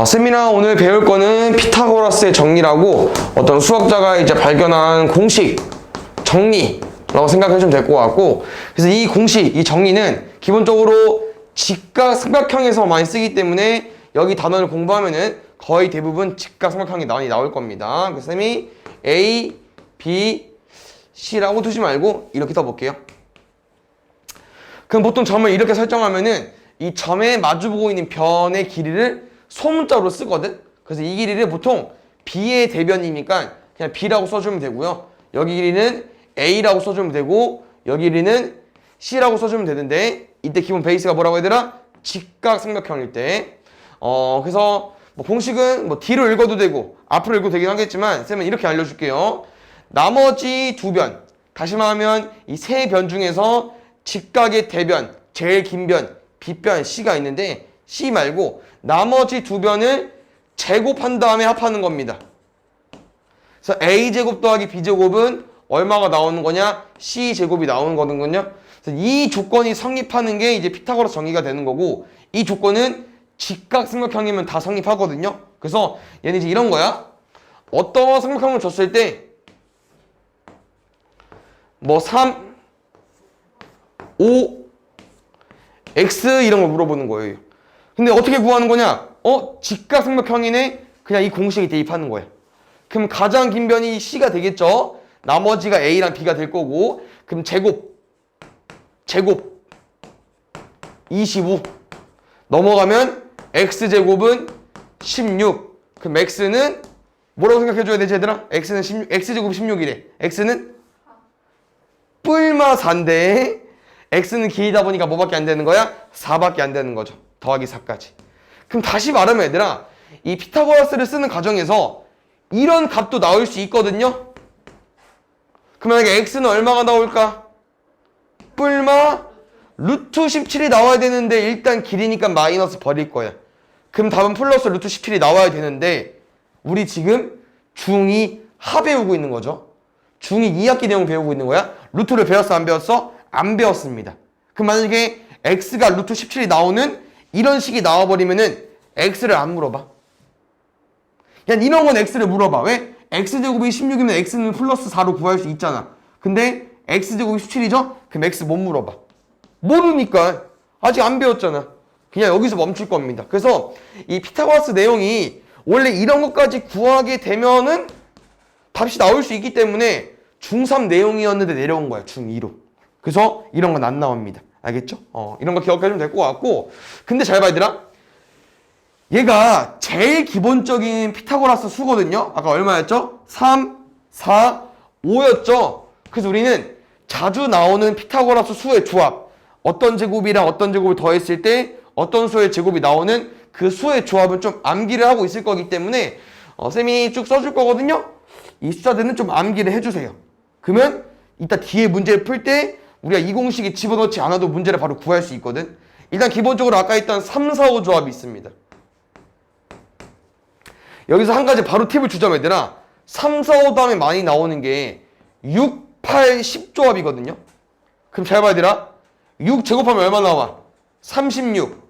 쌤이랑 오늘 배울 거는 피타고라스의 정리라고 어떤 수학자가 이제 발견한 공식 정리라고 생각해 주면 될 것 같고, 그래서 이 공식, 이 정리는 기본적으로 직각삼각형에서 많이 쓰기 때문에 여기 단어를 공부하면은 거의 대부분 직각삼각형이 많이 나올 겁니다. 그래서 쌤이 A, B, C라고 두지 말고 이렇게 써볼게요. 그럼 보통 점을 이렇게 설정하면은 이 점에 마주보고 있는 변의 길이를 소문자로 쓰거든. 그래서 이 길이를 보통 B의 대변이니까 그냥 B라고 써주면 되고요. 여기 길이는 A라고 써주면 되고 여기 길이는 C라고 써주면 되는데, 이때 기본 베이스가 뭐라고 얘들아? 직각삼각형일 때. 그래서 뭐 공식은 뭐 D로 읽어도 되고 앞으로 읽어도 되긴 하겠지만 쌤은 이렇게 알려줄게요. 나머지 두 변, 다시 말하면 이 세 변 중에서 직각의 대변, 제일 긴 변, B변, C가 있는데 C 말고 나머지 두 변을 제곱한 다음에 합하는 겁니다. 그래서 A제곱 더하기 B제곱은 얼마가 나오는 거냐? C제곱이 나오는 거거든요. 그래서 이 조건이 성립하는 게 이제 피타고라스 정리가 되는 거고, 이 조건은 직각삼각형이면 다 성립하거든요. 그래서 얘는 이제 이런 거야. 어떤 삼각형을 줬을 때 뭐 3, 5, X 이런 걸 물어보는 거예요. 근데 어떻게 구하는 거냐? 직각삼각형이네. 그냥 이 공식에 대입하는 거야. 그럼 가장 긴 변이 C가 되겠죠? 나머지가 A랑 B가 될 거고, 그럼 제곱 25 넘어가면 X제곱은 16. 그럼 X는 뭐라고 생각해줘야 되지 얘들아? X는 16, X제곱이 16이래. X는 뿔마 4인데 X는 길이다 보니까 뭐밖에 안 되는 거야? 4밖에 안 되는 거죠. 더하기 4까지. 그럼 다시 말하면 얘들아, 이 피타고라스를 쓰는 과정에서 이런 값도 나올 수 있거든요. 그럼 만약에 X는 얼마가 나올까? 뿔마 루트 17이 나와야 되는데 일단 길이니까 마이너스 버릴 거야. 그럼 답은 플러스 루트 17이 나와야 되는데 우리 지금 중2 하 배우고 있는 거죠. 중2 2학기 내용 배우고 있는 거야. 루트를 배웠어 안 배웠어? 안 배웠습니다. 그럼 만약에 X가 루트 17이 나오는 이런 식이 나와버리면은 X를 안 물어봐. 그냥 이런 건 X를 물어봐. 왜? X제곱이 16이면 X는 플러스 4로 구할 수 있잖아. 근데 X제곱이 17이죠? 그럼 X 못 물어봐. 모르니까. 아직 안 배웠잖아. 그냥 여기서 멈출 겁니다. 그래서 이 피타고라스 내용이 원래 이런 것까지 구하게 되면은 답이 나올 수 있기 때문에 중3 내용이었는데 내려온 거야. 중2로. 그래서 이런 건 안 나옵니다. 알겠죠? 이런 거 기억해주면 될 것 같고, 근데 잘 봐야 되나? 얘가 제일 기본적인 피타고라스 수거든요. 아까 얼마였죠? 3, 4, 5였죠. 그래서 우리는 자주 나오는 피타고라스 수의 조합, 어떤 제곱이랑 어떤 제곱을 더했을 때 어떤 수의 제곱이 나오는 그 수의 조합은 좀 암기를 하고 있을 거기 때문에 쌤이 쭉 써줄 거거든요. 이 숫자들은 좀 암기를 해주세요. 그러면 이따 뒤에 문제를 풀 때 우리가 이 공식에 집어넣지 않아도 문제를 바로 구할 수 있거든. 일단 기본적으로 아까 했던 3, 4, 5 조합이 있습니다. 여기서 한 가지 바로 팁을 주자면 얘들아, 3, 4, 5 다음에 많이 나오는 게 6, 8, 10 조합이거든요. 그럼 잘 봐야 되라. 6 제곱하면 얼마 나와? 36.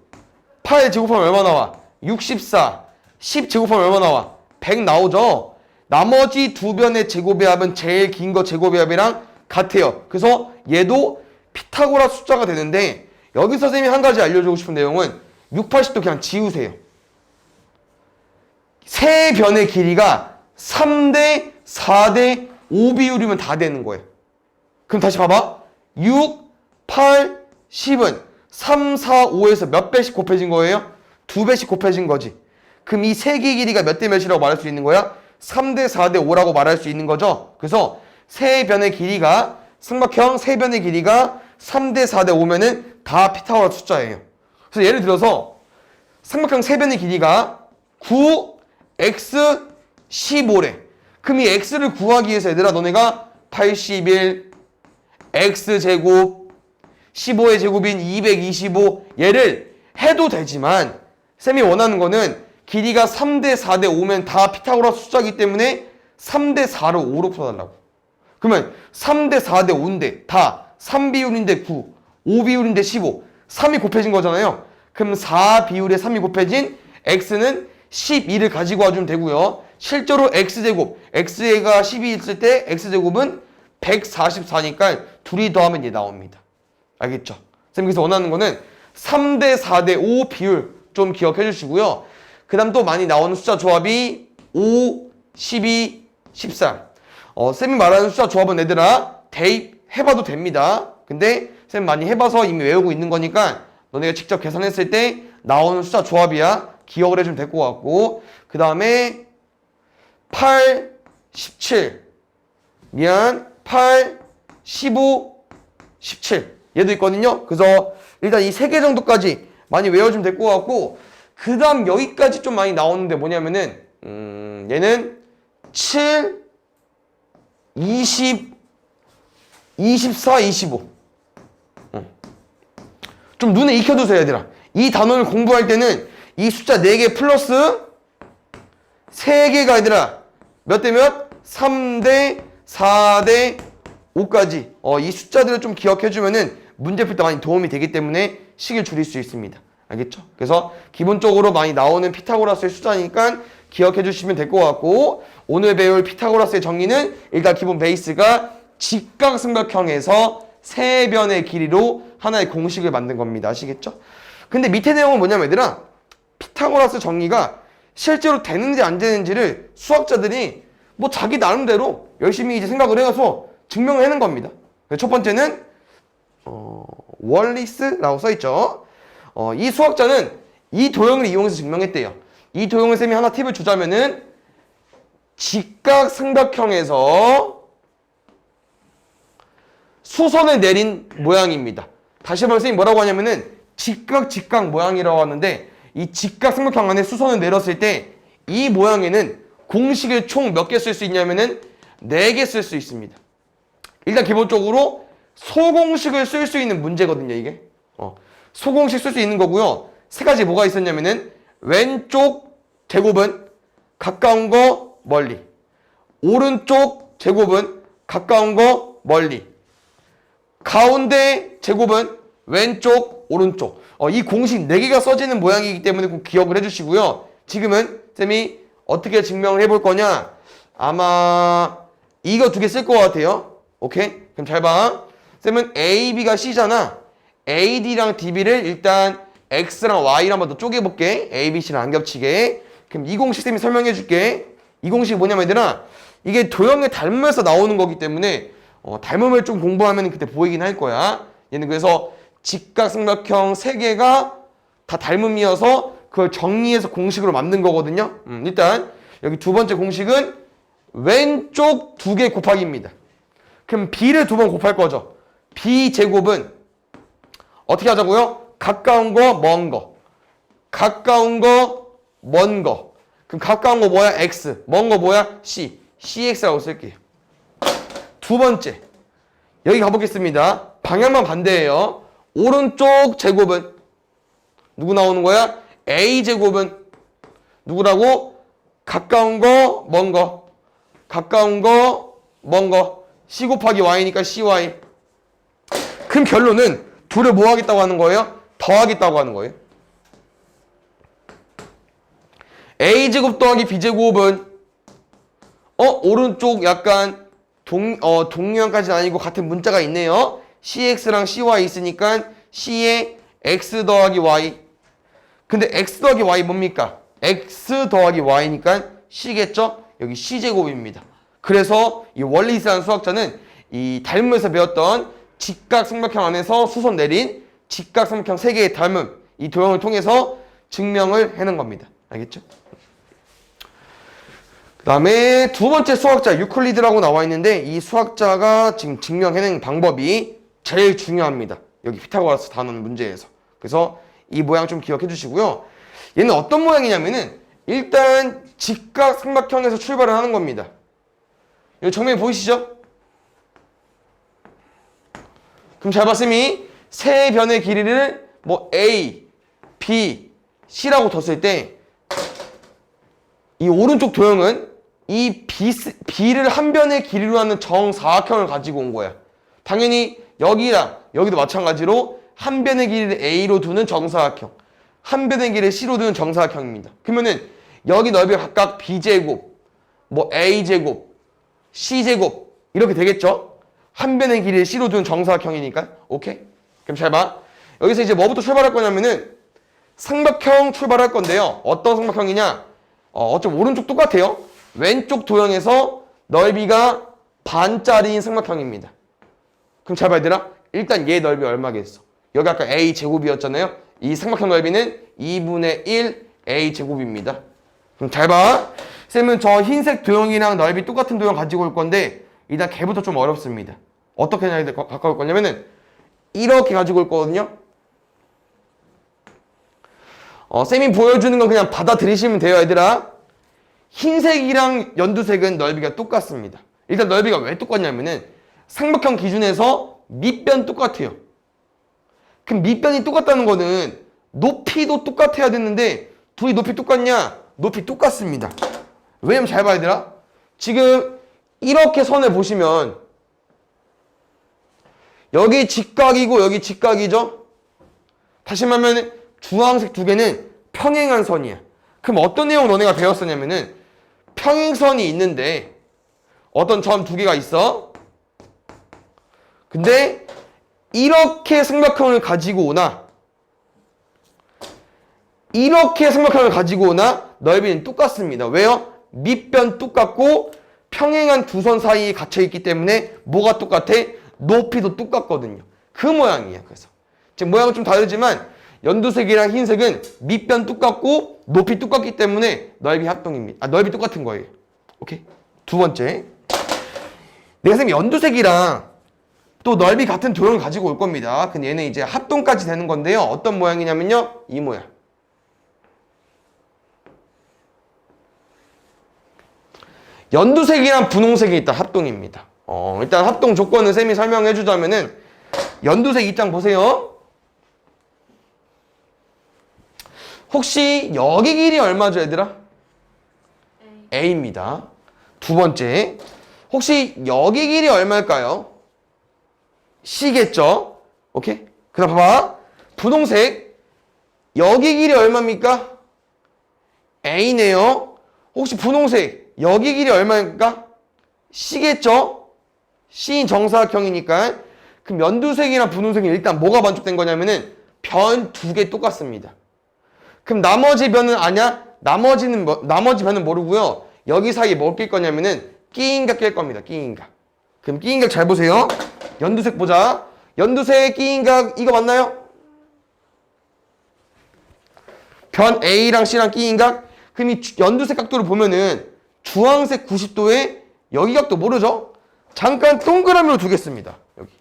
8 제곱하면 얼마 나와? 64. 10 제곱하면 얼마 나와? 100 나오죠. 나머지 두 변의 제곱의 합은 제일 긴 거 제곱의 합이랑 같아요. 그래서 얘도 피타고라스 숫자가 되는데, 여기서 선생님이 한 가지 알려주고 싶은 내용은 6, 80도 그냥 지우세요. 세 변의 길이가 3대 4대 5 비율이면 다 되는 거예요. 그럼 다시 봐봐. 6, 8, 10은 3, 4, 5에서 몇 배씩 곱해진 거예요? 2배씩 곱해진 거지. 그럼 이 세 개의 길이가 몇 대 몇이라고 말할 수 있는 거야? 3대 4대 5라고 말할 수 있는 거죠. 그래서 세 변의 길이가, 삼각형 세 변의 길이가 3대 4대 5면은 다 피타고라스 숫자예요. 그래서 예를 들어서 삼각형 세 변의 길이가 9, X, 15래. 그럼 이 X를 구하기 위해서 얘들아, 너네가 81, X제곱, 15의 제곱인 225 얘를 해도 되지만 쌤이 원하는 거는 길이가 3대 4대 5면 다 피타고라스 숫자이기 때문에 3대 4를 5로 풀어달라고. 그러면 3대 4대 5인데 다 3비율인데 9, 5비율인데 15, 3이 곱해진 거잖아요. 그럼 4비율에 3이 곱해진 X는 12를 가지고 와주면 되고요. 실제로 x제곱, x가 12 있을 때 x제곱은 144니까 둘이 더하면 얘 나옵니다. 알겠죠? 선생님 그래서 원하는 거는 3대 4대 5 비율 좀 기억해 주시고요. 그 다음 또 많이 나오는 숫자 조합이 5, 12, 14. 쌤이 말하는 숫자 조합은 얘들아 대입해봐도 됩니다. 근데 쌤 많이 해봐서 이미 외우고 있는 거니까 너네가 직접 계산했을 때 나오는 숫자 조합이야. 기억을 해주면 될 것 같고 그 다음에 8, 17 8, 15, 17 얘도 있거든요. 그래서 일단 이 3개 정도까지 많이 외워주면 될 것 같고 그 다음 여기까지 좀 많이 나오는데 뭐냐면은 얘는 7, 20, 24, 25 좀 눈에 익혀두세요 얘들아. 이 단원을 공부할 때는 이 숫자 4개 플러스 3개가 얘들아 몇 대 몇? 3대 4대 5까지 이 숫자들을 좀 기억해주면은 문제 풀 때 많이 도움이 되기 때문에 식을 줄일 수 있습니다. 알겠죠? 그래서 기본적으로 많이 나오는 피타고라스의 숫자니까 기억해 주시면 될 것 같고 오늘 배울 피타고라스의 정리는 일단 기본 베이스가 직각삼각형에서 세 변의 길이로 하나의 공식을 만든 겁니다. 아시겠죠? 근데 밑에 내용은 뭐냐면 얘들아 피타고라스 정리가 실제로 되는지 안 되는지를 수학자들이 뭐 자기 나름대로 열심히 이제 생각을 해서 증명을 해낸 겁니다. 첫 번째는 월리스라고 써있죠. 이 수학자는 이 도형을 이용해서 증명했대요. 이 도형을 쌤이 하나 팁을 주자면은 직각삼각형에서 수선을 내린 모양입니다. 다시 한번 쌤이 뭐라고 하냐면은 직각 모양이라고 하는데 이 직각삼각형 안에 수선을 내렸을 때 이 모양에는 공식을 총 몇 개 쓸 수 있냐면은 4개 쓸 수 있습니다. 일단 기본적으로 소공식을 쓸 수 있는 문제거든요, 이게. 소공식 쓸 수 있는 거고요. 3가지 뭐가 있었냐면은 왼쪽 제곱은 가까운 거 멀리. 오른쪽 제곱은 가까운 거 멀리. 가운데 제곱은 왼쪽, 오른쪽. 이 공식 4개가 써지는 모양이기 때문에 꼭 기억을 해주시고요. 지금은 쌤이 어떻게 증명을 해볼 거냐? 아마 이거 2개 쓸 것 같아요. 오케이? 그럼 잘 봐. 쌤은 A, B가 C잖아. AD랑 DB를 일단 X랑 Y랑 한번 더 쪼개볼게. A, B, C랑 안 겹치게. 그럼 이 공식 쌤이 설명해 줄게. 이 공식이 뭐냐면 얘들아 이게 도형의 닮음에서 나오는 거기 때문에 닮음을 좀 공부하면 그때 보이긴 할 거야. 얘는 그래서 직각삼각형 3개가 다 닮음이어서 그걸 정리해서 공식으로 만든 거거든요. 일단 여기 두 번째 공식은 왼쪽 2개 곱하기입니다. 그럼 B를 2번 곱할 거죠. B 제곱은 어떻게 하자고요? 가까운 거, 먼 거. 가까운 거, 먼 거. 그럼 가까운 거 뭐야? X. 먼 거 뭐야? C. CX라고 쓸게요. 두 번째. 여기 가보겠습니다. 방향만 반대예요. 오른쪽 제곱은 누구 나오는 거야? A 제곱은 누구라고? 가까운 거, 먼 거. 가까운 거, 먼 거. C 곱하기 Y니까 CY. 그럼 결론은 둘을 뭐 하겠다고 하는 거예요? 더하겠다고 하는 거예요. A제곱 더하기 B제곱은 오른쪽 약간 동류형까지는 아니고 같은 문자가 있네요. CX랑 CY 있으니까 C에 X 더하기 Y. 근데 X 더하기 Y 뭡니까? X 더하기 Y니까 C겠죠? 여기 C제곱입니다. 그래서 이 월리스라는 수학자는 이 닮음에서 배웠던 직각삼각형 안에서 수선 내린 직각삼각형 3개의 닮음 이 도형을 통해서 증명을 해낸 겁니다. 알겠죠? 그 다음에 두 번째 수학자 유클리드라고 나와 있는데 이 수학자가 지금 증명해낸 방법이 제일 중요합니다. 여기 피타고라스 단원 문제에서. 그래서 이 모양 좀 기억해 주시고요. 얘는 어떤 모양이냐면은 일단 직각삼각형에서 출발을 하는 겁니다. 여기 정면에 보이시죠? 그럼 잘 봤으니 세 변의 길이를 뭐 A, B, C라고 뒀을 때 이 오른쪽 도형은 이 B를 한 변의 길이로 하는 정사각형을 가지고 온 거야. 당연히 여기랑 여기도 마찬가지로 한 변의 길이를 A로 두는 정사각형, 한 변의 길이를 C로 두는 정사각형입니다. 그러면은 여기 넓이가 각각 B제곱, 뭐 A제곱, C제곱 이렇게 되겠죠? 한 변의 길이를 C로 둔 정사각형이니까. 오케이? 그럼 잘 봐. 여기서 이제 뭐부터 출발할 거냐면은 삼각형 출발할 건데요. 어떤 삼각형이냐? 어차피 오른쪽 똑같아요. 왼쪽 도형에서 넓이가 반짜리인 삼각형입니다. 그럼 잘 봐, 얘들아. 일단 얘 넓이 얼마겠어? 여기 아까 A제곱이었잖아요. 이 삼각형 넓이는 2분의 1 A제곱입니다. 그럼 잘 봐. 쌤은 저 흰색 도형이랑 넓이 똑같은 도형 가지고 올 건데 일단 걔부터 좀 어렵습니다. 어떻게 가까울 거냐면은 이렇게 가지고 올 거거든요. 쌤이 보여주는 건 그냥 받아들이시면 돼요, 얘들아. 흰색이랑 연두색은 넓이가 똑같습니다. 일단 넓이가 왜 똑같냐면은 삼각형 기준에서 밑변 똑같아요. 그럼 밑변이 똑같다는 거는 높이도 똑같아야 되는데 둘이 높이 똑같냐? 높이 똑같습니다. 왜냐면 잘 봐야 얘들아. 지금 이렇게 선을 보시면 여기 직각이고 여기 직각이죠? 다시 말하면 주황색 두 개는 평행한 선이야. 그럼 어떤 내용 너네가 배웠었냐면은 평행선이 있는데 어떤 점 두 개가 있어. 근데 이렇게 삼각형을 가지고 오나 이렇게 삼각형을 가지고 오나 넓이는 똑같습니다. 왜요? 밑변 똑같고 평행한 두 선 사이에 갇혀 있기 때문에 뭐가 똑같아? 높이도 똑같거든요. 그 모양이야. 그래서 지금 모양은 좀 다르지만 연두색이랑 흰색은 밑변 똑같고 높이 똑같기 때문에 넓이 합동입니다. 넓이 똑같은 거예요. 오케이? 두 번째, 내가 선생님 연두색이랑 또 넓이 같은 도형을 가지고 올 겁니다. 근데 얘는 이제 합동까지 되는 건데요. 어떤 모양이냐면요, 이 모양. 연두색이랑 분홍색이 일단 합동입니다. 일단 합동 조건을 쌤이 설명해 주자면은 연두색 입장 보세요. 혹시 여기 길이 얼마죠, 얘들아? A입니다. 두 번째, 혹시 여기 길이 얼마일까요? C겠죠? 오케이? 그 다음 봐봐. 분홍색, 여기 길이 얼마입니까? A네요. 혹시 분홍색, 여기 길이 얼마입니까? C겠죠? C인 정사각형이니까. 그럼 연두색이랑 분홍색이 일단 뭐가 반쪽된 거냐면은 변 두 개 똑같습니다. 그럼 나머지 변은 아냐? 나머지 변은 모르고요. 여기 사이에 뭘 낄 거냐면은 끼인각 낄 겁니다. 끼인각. 그럼 끼인각 잘 보세요. 연두색 보자. 연두색 끼인각 이거 맞나요? 변 A랑 C랑 끼인각. 그럼 이 연두색 각도를 보면은 주황색 90도에 여기 각도 모르죠? 잠깐 동그라미로 두겠습니다. 여기.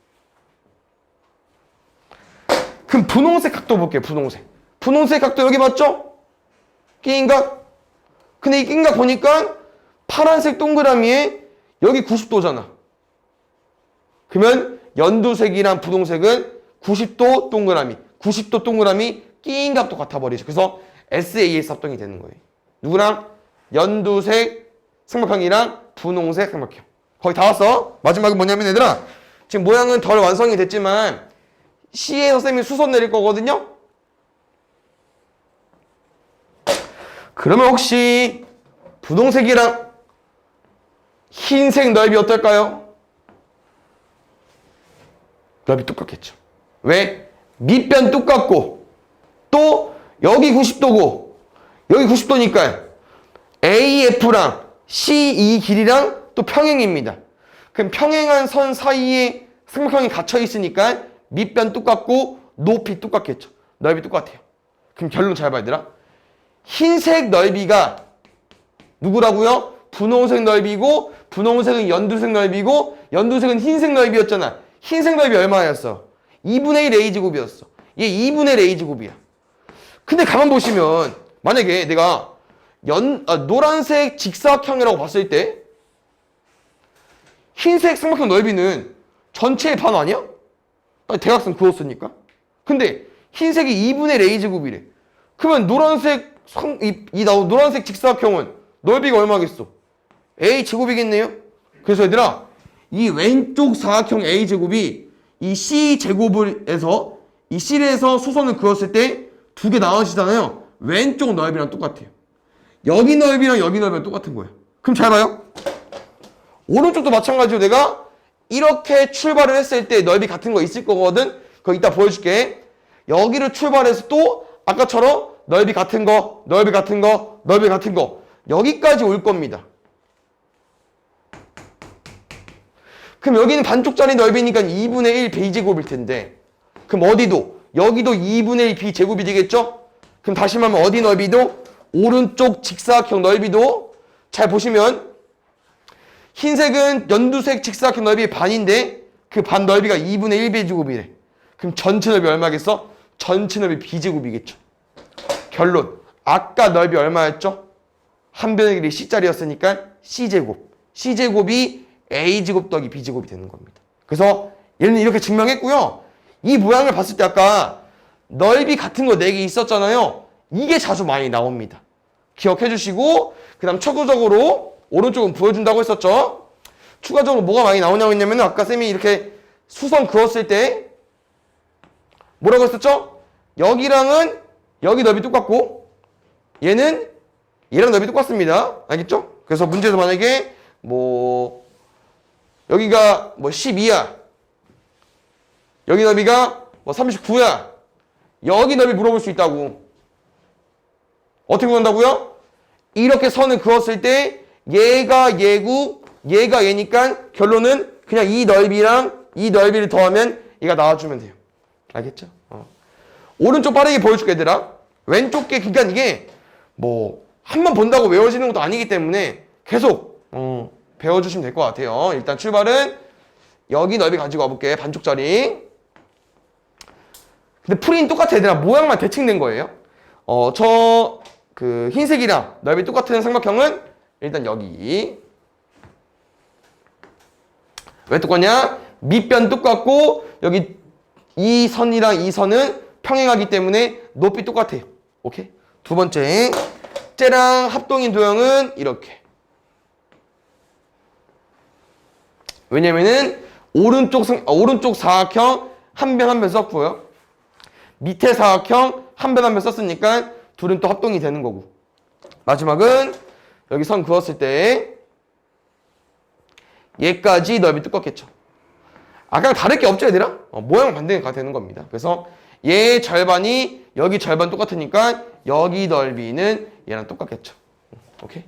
그럼 분홍색 각도 볼게요. 분홍색 각도 여기 맞죠? 끼인각. 근데 이 끼인각 보니까 파란색 동그라미에 여기 90도잖아. 그러면 연두색이랑 분홍색은 90도 동그라미, 90도 동그라미 끼인각도 같아 버리죠. 그래서 SAS 합동이 되는 거예요. 누구랑? 연두색 삼각형이랑 분홍색 삼각형. 거의 다 왔어. 마지막은 뭐냐면 얘들아, 지금 모양은 덜 완성이 됐지만 C에서 쌤이 수선 내릴 거거든요. 그러면 혹시 분홍색이랑 흰색 넓이 어떨까요? 넓이 똑같겠죠. 왜? 밑변 똑같고 또 여기 90도고 여기 90도니까 AF랑 CE 길이랑 또 평행입니다. 그럼 평행한 선 사이에 삼각형이 갇혀 있으니까 밑변 똑같고 높이 똑같겠죠. 넓이 똑같아요. 그럼 결론 잘 봐야 되나? 흰색 넓이가 누구라고요? 분홍색 넓이고 분홍색은 연두색 넓이고 연두색은 흰색 넓이였잖아. 흰색 넓이 얼마였어? 2분의 1 A제곱이었어. 얘 2분의 1 A제곱이야. 근데 가만 보시면 만약에 내가 노란색 직사각형이라고 봤을 때 흰색 삼각형 넓이는 전체의 반 아니야? 대각선 그었으니까. 근데 흰색이 2분의 1 A제곱이래. 그러면 노란색 노란색 직사각형은 넓이가 얼마겠어? A제곱이겠네요? 그래서 얘들아, 이 왼쪽 사각형 A제곱이 이 C제곱에서 이 C에서 수선을 그었을 때 두 개 나눠지잖아요. 왼쪽 넓이랑 똑같아요. 여기 넓이랑 여기 넓이가 똑같은 거예요. 그럼 잘 봐요. 오른쪽도 마찬가지로 내가 이렇게 출발을 했을 때 넓이 같은 거 있을 거거든. 그거 이따 보여줄게. 여기를 출발해서 또 아까처럼 넓이 같은 거, 넓이 같은 거, 넓이 같은 거 여기까지 올 겁니다. 그럼 여기는 반쪽짜리 넓이니까 2분의 1 b제곱일 텐데 그럼 어디도? 여기도 2분의 1 b제곱이 되겠죠? 그럼 다시 말하면 어디 넓이도? 오른쪽 직사각형 넓이도 잘 보시면 흰색은 연두색 직사각형 넓이의 반인데 그 반 넓이가 2분의 1 b제곱이래. 그럼 전체 넓이 얼마겠어? 전체 넓이 b제곱이겠죠. 결론. 아까 넓이 얼마였죠? 한 변의 길이 c짜리였으니까 c제곱. c제곱이 a제곱 더하기 b제곱이 되는 겁니다. 그래서 얘는 이렇게 증명했고요. 이 모양을 봤을 때 아까 넓이 같은 거 4개 있었잖아요. 이게 자주 많이 나옵니다. 기억해 주시고 그 다음 추가적으로 오른쪽은 보여준다고 했었죠. 추가적으로 뭐가 많이 나오냐고 했냐면 아까 쌤이 이렇게 수선 그었을 때 뭐라고 했었죠? 여기랑은 여기 넓이 똑같고 얘는 얘랑 넓이 똑같습니다. 알겠죠? 그래서 문제에서 만약에 뭐 여기가 뭐 12야 여기 넓이가 뭐 39야 여기 넓이 물어볼 수 있다고. 어떻게 구한다고요? 이렇게 선을 그었을 때 얘가 얘고 얘가 얘니까 결론은 그냥 이 넓이랑 이 넓이를 더하면 얘가 나와주면 돼요. 알겠죠? 오른쪽 빠르게 보여줄게 얘들아. 왼쪽 게 그러니까 이게 뭐 한 번 본다고 외워지는 것도 아니기 때문에 계속 배워주시면 될 것 같아요. 일단 출발은 여기 넓이 가지고 와볼게. 반쪽짜리. 근데 풀이는 똑같아 얘들아. 모양만 대칭된 거예요. 저 그 흰색이랑 넓이 똑같은 삼각형은 일단 여기. 왜 똑같냐? 밑변 똑같고 여기 이 선이랑 이 선은 평행하기 때문에 높이 똑같아요. 오케이? 두 번째. 쟤랑 합동인 도형은 이렇게. 왜냐면은 오른쪽 사각형 한 변 한 변 썼고요. 밑에 사각형 한 변 한 변 썼으니까 둘은 또 합동이 되는 거고. 마지막은 여기 선 그었을 때 얘까지 넓이 똑같겠죠. 아까랑 다를 게 없죠 얘들아? 모양 반대가 되는 겁니다. 그래서 얘 절반이 여기 절반 똑같으니까 여기 넓이는 얘랑 똑같겠죠. 오케이?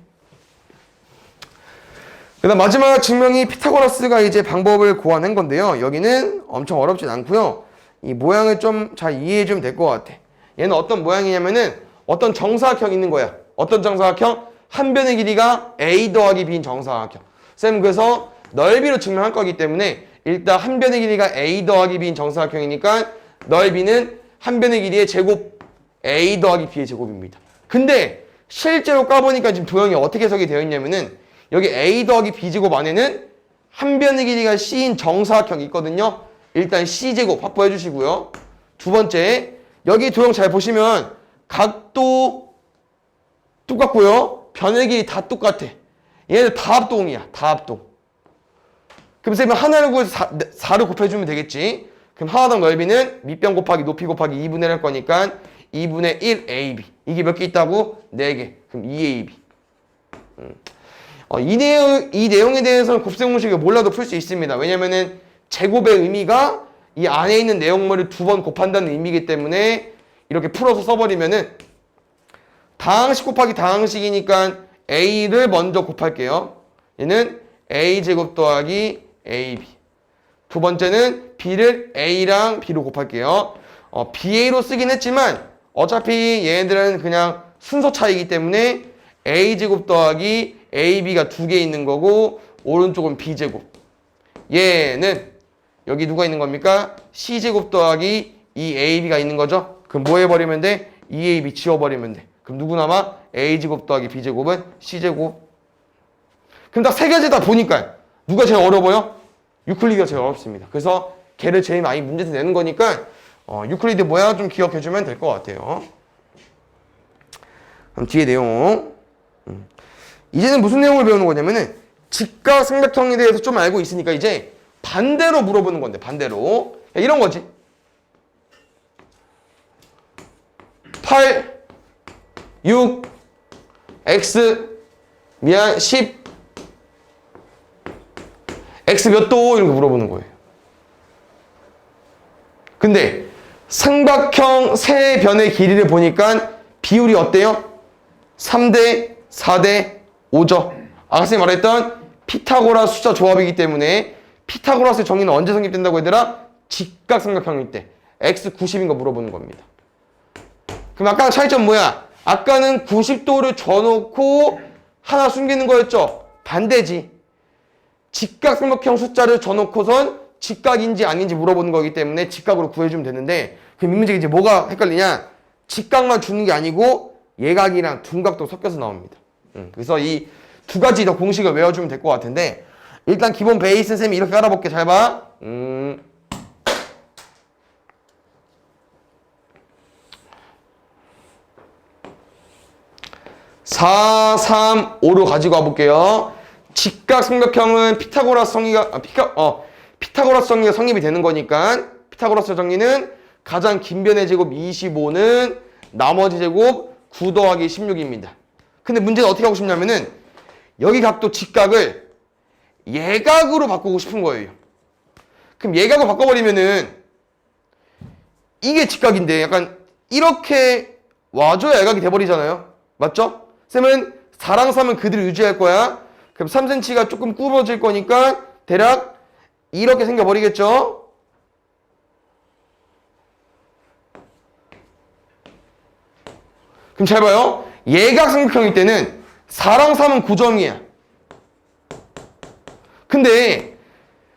그 다음 마지막 증명이 피타고라스가 이제 방법을 고안한 건데요. 여기는 엄청 어렵진 않고요. 이 모양을 좀 잘 이해해 주면 될 것 같아. 얘는 어떤 모양이냐면은 어떤 정사각형 있는 거야. 어떤 정사각형? 한 변의 길이가 a 더하기 b인 정사각형. 쌤 그래서 넓이로 증명할 거기 때문에 일단 한 변의 길이가 a 더하기 b인 정사각형이니까 넓이는 한 변의 길이의 제곱 a 더하기 b의 제곱입니다. 근데 실제로 까보니까 지금 도형이 어떻게 해석이 되어 있냐면은 여기 a 더하기 b 제곱 안에는 한 변의 길이가 c인 정사각형이 있거든요. 일단 c제곱 확보해 주시고요. 두 번째, 여기 도형 잘 보시면 각도 똑같고요. 변의 길이 다 똑같아. 얘는 다 합동이야. 다 합동. 그럼 쌤은 하나를 구해서 4를 곱해주면 되겠지. 그럼 하나당 넓이는 밑변 곱하기 높이 곱하기 2분의 1 할 거니까 2분의 1 AB. 이게 몇 개 있다고? 4개. 그럼 2AB. 이 내용에 대해서는 곱셈공식을 몰라도 풀 수 있습니다. 왜냐면은 제곱의 의미가 이 안에 있는 내용물을 2번 곱한다는 의미이기 때문에 이렇게 풀어서 써버리면은 다항식 곱하기 다항식이니까 A를 먼저 곱할게요. 얘는 A제곱 더하기 AB. 두 번째는 B를 A랑 B로 곱할게요. BA로 쓰긴 했지만 어차피 얘네들은 그냥 순서 차이기 때문에 A제곱 더하기 AB가 2개 있는 거고 오른쪽은 B제곱. 얘는 여기 누가 있는 겁니까? C제곱 더하기 2AB가 있는 거죠. 그럼 뭐 해버리면 돼? 2AB 지워버리면 돼. 그럼 누구 남아? A제곱 더하기 B제곱은 C제곱. 그럼 딱 세 가지 다 보니까 누가 제일 어려워요? 유클리드가 제일 어렵습니다. 그래서 걔를 제일 많이 문제에서 내는 거니까 유클리드 모양 좀 기억해주면 될 것 같아요. 그럼 뒤에 내용. 이제는 무슨 내용을 배우는 거냐면은 직각삼각형에 대해서 좀 알고 있으니까 이제 반대로 물어보는 건데 반대로 이런 거지. 8, 6, x 미안 10 x 몇 도? 이렇게 물어보는 거예요. 근데 삼각형 세 변의 길이를 보니까 비율이 어때요? 3대 4대 5죠. 아까 선생님 말했던 피타고라스 숫자 조합이기 때문에 피타고라스의 정의는 언제 성립된다고 얘들아? 직각삼각형일 때 x 90인 거 물어보는 겁니다. 그럼 아까 차이점 뭐야? 아까는 90도를 줘놓고 하나 숨기는 거였죠? 반대지. 직각삼각형 숫자를 줘놓고선 직각인지 아닌지 물어보는 거기 때문에 직각으로 구해주면 되는데 그 문제가 이제 뭐가 헷갈리냐? 직각만 주는 게 아니고 예각이랑 둔각도 섞여서 나옵니다. 그래서 이 두 가지 더 공식을 외워주면 될 것 같은데 일단 기본 베이스 쌤이 이렇게 깔아볼게. 잘 봐. 4, 3, 5로 가지고 와볼게요. 직각삼각형은 피타고라스 정리가 피타고라스 정리가 성립이 되는 거니까 피타고라스 정리는 가장 긴 변의 제곱 25는 나머지 제곱 9 더하기 16입니다. 근데 문제는 어떻게 하고 싶냐면은 여기 각도 직각을 예각으로 바꾸고 싶은 거예요. 그럼 예각으로 바꿔버리면은 이게 직각인데 약간 이렇게 와줘야 예각이 돼버리잖아요. 맞죠? 쌤은 4랑 3은 그대로 유지할 거야. 그럼 3cm가 조금 굽어질 거니까 대략 이렇게 생겨버리겠죠? 그럼 잘 봐요. 예각삼각형일 때는 4랑 3은 9점이야. 근데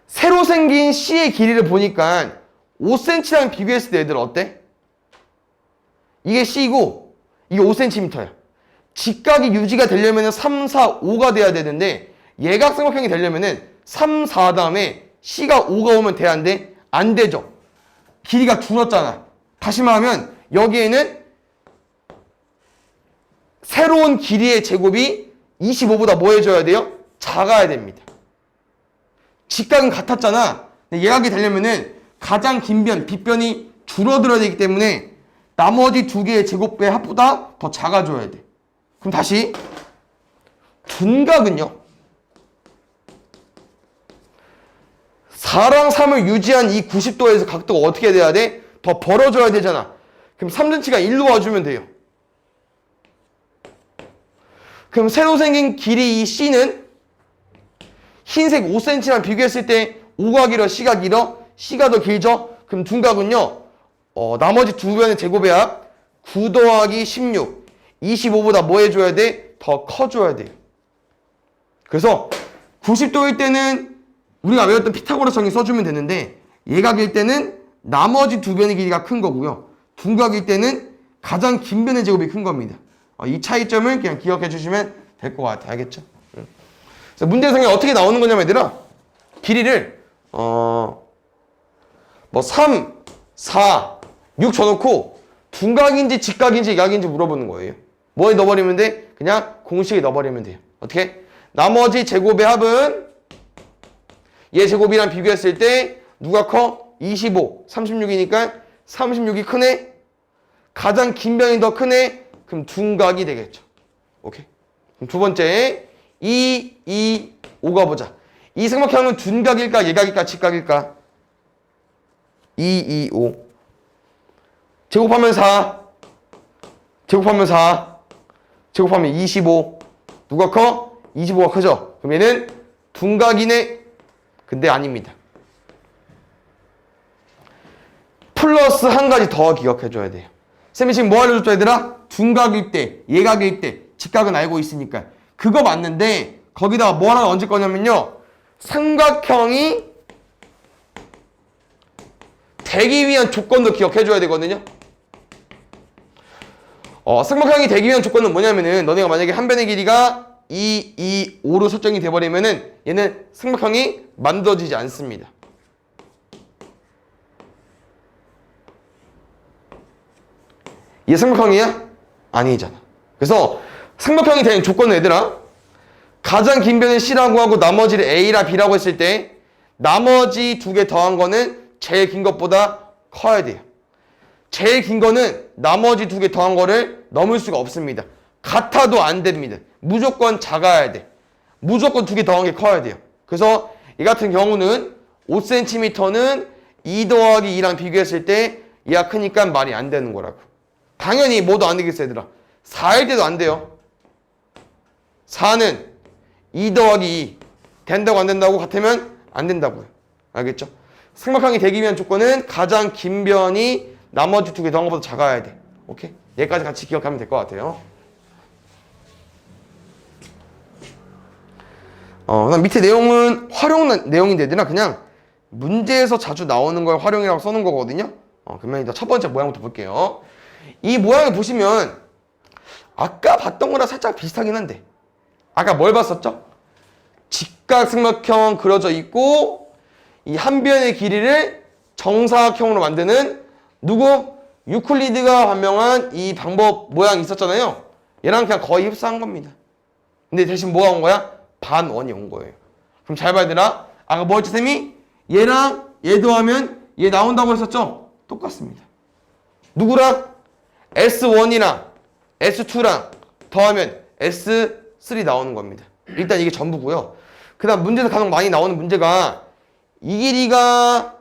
새로 생긴 C의 길이를 보니까 5cm랑 비교했을 때 얘들 어때? 이게 C고 이게 5cm야. 직각이 유지가 되려면 3, 4, 5가 돼야 되는데 예각삼각형이 되려면 3, 4 다음에 C가 5가 오면 돼? 안 돼? 안 되죠. 길이가 줄었잖아. 다시 말하면 여기에는 새로운 길이의 제곱이 25보다 뭐 해줘야 돼요? 작아야 됩니다. 직각은 같았잖아. 근데 예각이 되려면은 가장 긴 변, 빗변이 줄어들어야 되기 때문에 나머지 두 개의 제곱의 합보다 더 작아져야 돼. 그럼 다시 둔각은요. 4랑 3을 유지한 이 90도에서 각도가 어떻게 돼야 돼? 더 벌어져야 되잖아. 그럼 3cm가 1로 와주면 돼요. 그럼 새로 생긴 길이 이 C는 흰색 5cm랑 비교했을 때 5가 길어, C가 길어? C가 더 길죠? 그럼 둔각은요. 나머지 두 변의 제곱의 합 9 더하기 16 25보다 뭐 해줘야 돼? 더 커줘야 돼요. 그래서 90도일 때는 우리가 외웠던 피타고라스 정리 써주면 되는데 예각일 때는 나머지 두 변의 길이가 큰 거고요. 둔각일 때는 가장 긴 변의 제곱이 큰 겁니다. 이 차이점을 그냥 기억해 주시면 될 것 같아요. 알겠죠? 그래서 문제 성이 어떻게 나오는 거냐면 얘들아 길이를 3, 4, 6 줘놓고 둔각인지 직각인지 예각인지 물어보는 거예요. 뭐에 넣어버리면 돼? 그냥 공식에 넣어버리면 돼요. 어떻게? 나머지 제곱의 합은 얘 제곱이랑 비교했을 때 누가 커? 25, 36이니까 36이 크네? 가장 긴 변이 더 크네? 그럼 둔각이 되겠죠. 오케이? 그럼 두 번째 2, 2, 5가 보자. 이 삼각형은 둔각일까 예각일까 직각일까? 2, 2, 5 제곱하면 4 제곱하면 4 제곱하면 25 누가 커? 25가 크죠? 그럼 얘는 둔각이네. 근데 아닙니다. 플러스 한 가지 더 기억해줘야 돼요. 쌤이 지금 뭐 알려줬죠 얘들아? 둔각일 때, 예각일 때, 직각은 알고 있으니까 그거 맞는데 거기다가 뭐 하나 얹을 거냐면요 삼각형이 되기 위한 조건도 기억해줘야 되거든요. 삼각형이 되기 위한 조건은 뭐냐면은 너네가 만약에 한 변의 길이가 2, 2, 5로 설정이 돼버리면은 얘는 삼각형이 만들어지지 않습니다. 얘 삼각형이야? 아니잖아. 그래서 삼각형이 되는 조건은 얘들아 가장 긴 변을 C라고 하고 나머지를 A라 B라고 했을 때 나머지 두 개 더한 거는 제일 긴 것보다 커야 돼요. 제일 긴 거는 나머지 두 개 더한 거를 넘을 수가 없습니다. 같아도 안 됩니다. 무조건 작아야 돼. 무조건 두 개 더한 게 커야 돼요. 그래서 이 같은 경우는 5cm는 2 더하기 2랑 비교했을 때 얘가 크니까 말이 안 되는 거라고. 당연히 뭐도 안 되겠어 얘들아. 4일 때도 안 돼요. 4는 2 더하기 2 된다고 안 된다고 같으면 안 된다고요. 알겠죠? 삼각형이 되기 위한 조건은 가장 긴 변이 나머지 두 개 더한 것보다 작아야 돼. 오케이? 얘까지 같이 기억하면 될 것 같아요. 그다음 밑에 내용은 활용 내용인데 얘들아 그냥 문제에서 자주 나오는 걸 활용이라고 써놓은 거거든요. 그러면 일단 첫 번째 모양부터 볼게요. 이 모양을 보시면 아까 봤던 거랑 살짝 비슷하긴 한데 아까 뭘 봤었죠? 직각삼각형 그려져 있고 이 한 변의 길이를 정사각형으로 만드는 누구? 유클리드가 발명한 이 방법 모양이 있었잖아요. 얘랑 그냥 거의 흡사한 겁니다. 근데 대신 뭐가 온 거야? 반원이 온 거예요. 그럼 잘 봐야 되나? 아까 뭐 했지 쌤이? 얘랑 얘 더하면 얘 나온다고 했었죠? 똑같습니다. 누구랑? S1이랑 S2랑 더하면 S3 나오는 겁니다. 일단 이게 전부고요. 그 다음 문제에서 가장 많이 나오는 문제가 이 길이가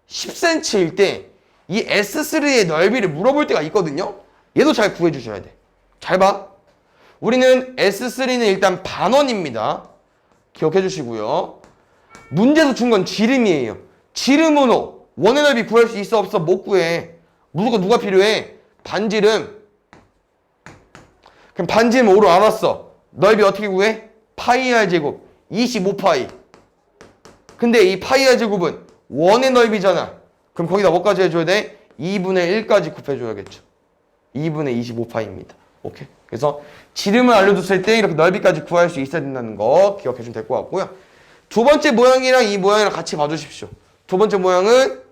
10cm일 때 이 S3의 넓이를 물어볼 때가 있거든요. 얘도 잘 구해주셔야 돼. 잘 봐. 우리는 S3는 일단 반원입니다. 기억해 주시고요. 문제에서 준 건 지름이에요. 지름으로 원의 넓이 구할 수 있어 없어? 못 구해. 무조건 누가 필요해? 반지름. 그럼 반지름 5로 알았어. 넓이 어떻게 구해? 파이 r 제곱 25파이. 근데 이 파이 r 제곱은 원의 넓이잖아. 그럼 거기다 뭐까지 해줘야 돼? 2분의 1까지 곱해줘야겠죠. 2분의 25파이입니다. 오케이. 그래서 지름을 알려줬을 때 이렇게 넓이까지 구할 수 있어야 된다는 거 기억해주면 될 것 같고요. 두 번째 모양이랑 이 모양이랑 같이 봐주십시오. 두 번째 모양은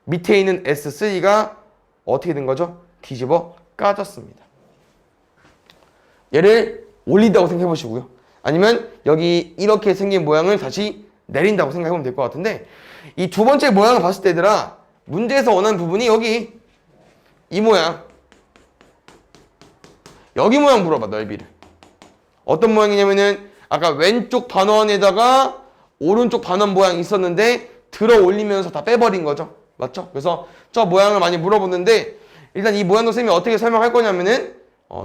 밑에 있는 S3가 어떻게 된 거죠? 뒤집어 까졌습니다. 얘를 올린다고 생각해 보시고요. 아니면 여기 이렇게 생긴 모양을 다시 내린다고 생각해 보면 될 것 같은데 이 두 번째 모양을 봤을 때 얘들아 문제에서 원하는 부분이 여기 이 모양 여기 모양 물어봐. 넓이를 어떤 모양이냐면은 아까 왼쪽 반원에다가 오른쪽 반원 모양이 있었는데 들어 올리면서 다 빼버린 거죠. 맞죠? 그래서 저 모양을 많이 물어보는데 일단 이 모양도 쌤이 어떻게 설명할 거냐면은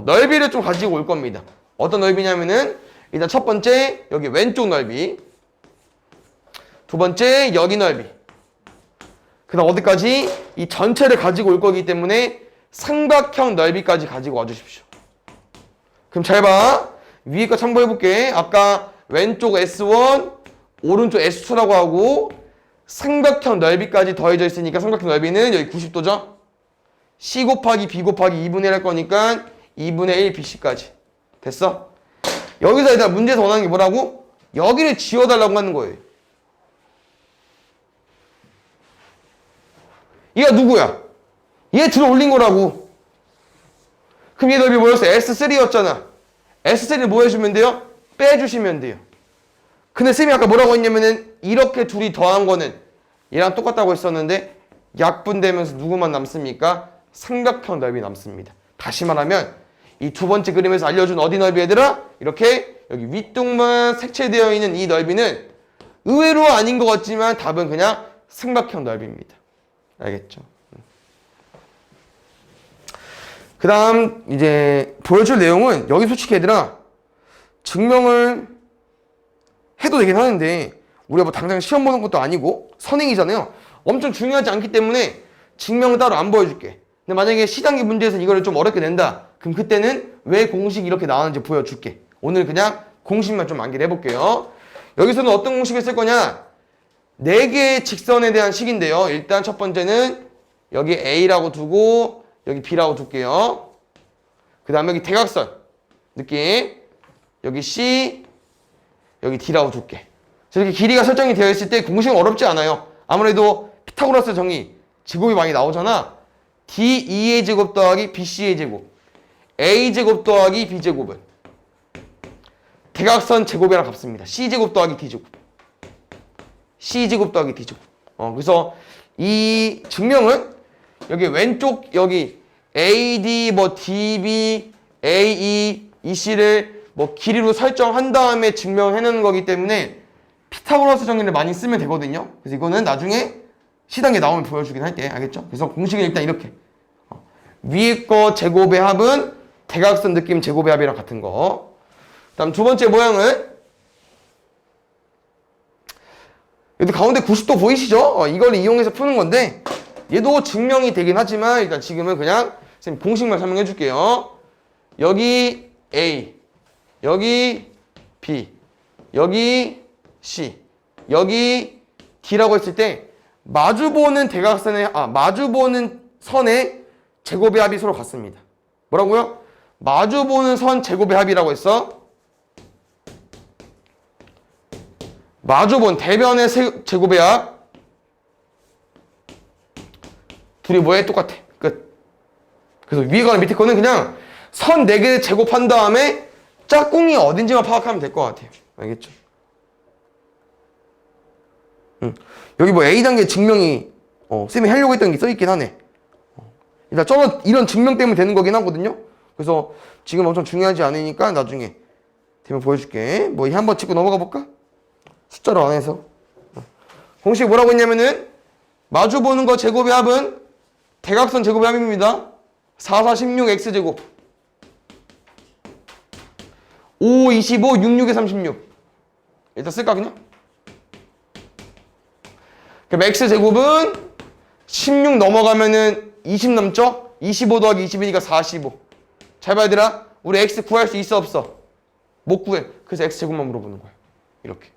넓이를 좀 가지고 올 겁니다. 어떤 넓이냐면은 일단 첫 번째 여기 왼쪽 넓이, 두 번째 여기 넓이, 그 다음 어디까지? 이 전체를 가지고 올 거기 때문에 삼각형 넓이까지 가지고 와주십시오. 그럼 잘 봐. 위에 거 참고해 볼게. 아까 왼쪽 S1, 오른쪽 S2라고 하고 삼각형 넓이까지 더해져 있으니까 삼각형 넓이는 여기 90도죠? C 곱하기 B 곱하기 2분의 1 할 거니까 2분의 1 BC까지. 됐어? 여기서 일단 문제에서 원하는 게 뭐라고? 여기를 지워달라고 하는 거예요. 얘가 누구야? 얘 들어 올린 거라고. 그럼 얘 넓이 뭐였어? S3였잖아. S3를 뭐 해주면 돼요? 빼주시면 돼요. 근데 쌤이 아까 뭐라고 했냐면은 이렇게 둘이 더한 거는 얘랑 똑같다고 했었는데 약분되면서 누구만 남습니까? 삼각형 넓이 남습니다. 다시 말하면 이 두 번째 그림에서 알려준 어디 넓이 얘들아? 이렇게 여기 윗둥만 색채되어 있는 이 넓이는 의외로 아닌 것 같지만 답은 그냥 삼각형 넓이입니다. 알겠죠? 그 다음 이제 보여줄 내용은 여기 솔직히 얘들아 증명을 해도 되긴 하는데 우리가 뭐 당장 시험 보는 것도 아니고 선행이잖아요. 엄청 중요하지 않기 때문에 증명을 따로 안 보여줄게. 근데 만약에 시단계 문제에서 이거를 좀 어렵게 낸다. 그럼 그때는 왜 공식이 이렇게 나왔는지 보여줄게. 오늘 그냥 공식만 좀 암기를 해볼게요. 여기서는 어떤 공식을 쓸 거냐? 4개의 직선에 대한 식인데요. 일단 첫 번째는 여기 A라고 두고 여기 B라고 둘게요. 그 다음에 여기 대각선 느낌 여기 C 여기 D라고 둘게. 이렇게 길이가 설정이 되어 있을 때 공식은 어렵지 않아요. 아무래도 피타고라스 정의 제곱이 많이 나오잖아. D2의 제곱 더하기 BC의 제곱 A제곱 더하기 B제곱은 대각선 제곱이랑 같습니다. C제곱 더하기 D제곱 C제곱 더하기 D제곱. 그래서 이 증명은 여기 왼쪽 여기 AD 뭐 DB 이 C를 뭐 길이로 설정한 다음에 증명해내는 거기 때문에 피타고라스 정리를 많이 쓰면 되거든요. 그래서 이거는 나중에 시단계 나오면 보여주긴 할게. 알겠죠? 그래서 공식은 일단 이렇게. 위에 거 제곱의 합은 대각선 느낌 제곱의 합이랑 같은 거. 다음 두 번째 모양은 여기 가운데 90도 보이시죠? 이걸 이용해서 푸는 건데 얘도 증명이 되긴 하지만 일단 지금은 그냥 선생님 공식만 설명해 줄게요. 여기 A, 여기 B, 여기 C, 여기 D라고 했을 때 마주보는 선의 제곱의 합이 서로 같습니다. 뭐라고요? 마주보는 선 제곱의 합이라고 했어. 마주본 대변의 제곱의 합. 둘이 뭐해? 똑같아. 끝. 그래서 위에 거랑 밑에 거는 그냥 선 4개를 제곱한 다음에 짝꿍이 어딘지만 파악하면 될 것 같아요. 알겠죠? 여기 뭐 A단계 증명이 쌤이 하려고 했던 게 써있긴 하네. 일단 이런 증명 때문에 되는 거긴 하거든요. 그래서 지금 엄청 중요하지 않으니까 나중에 되면 보여줄게. 뭐 이 한번 짚고 넘어가 볼까? 숫자로 안 해서. 공식 뭐라고 했냐면은 마주 보는 거 제곱의 합은 대각선 제곱의 합입니다. 4, 4, 16 x제곱 5, 25, 6, 6에 36. 일단 쓸까 그냥? 그럼 x제곱은 16 넘어가면은 20 넘죠? 25 더하기 20이니까 45. 잘 봐야 되라. 우리 x 구할 수 있어 없어? 못 구해. 그래서 x제곱만 물어보는 거야. 이렇게.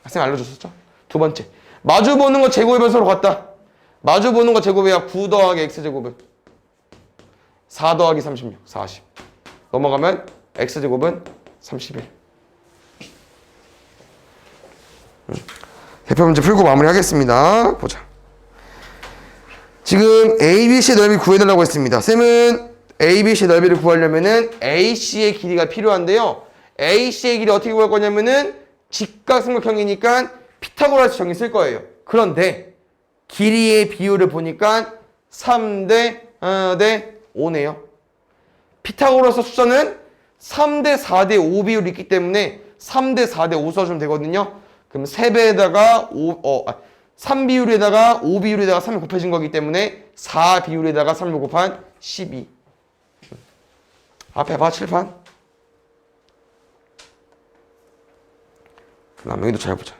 학생 알려줬었죠? 두 번째. 마주 보는 거 제곱의 서로 같다. 마주 보는 거 제곱이야. 9 더하기 x제곱은 4 더하기 36. 40. 넘어가면 x제곱은 31. 대표 문제 풀고 마무리하겠습니다. 보자. 지금 ABC의 넓이 구해달라고 했습니다. 쌤은 ABC의 넓이를 구하려면은 AC의 길이가 필요한데요. AC의 길이 어떻게 구할 거냐면은 직각삼각형이니까 피타고라스 정리 쓸 거예요. 그런데 길이의 비율을 보니까 3대 5네요. 피타고라스 숫자는 3대 4대 5 비율이 있기 때문에 3대 4대 5 써주면 되거든요. 그럼 3배에다가 3 비율에다가 5 비율에다가 3이 곱해진 거기 때문에 4 비율에다가 3을 곱한 12. 앞에 봐, 칠판. 그 다음 여기도 잘 보자.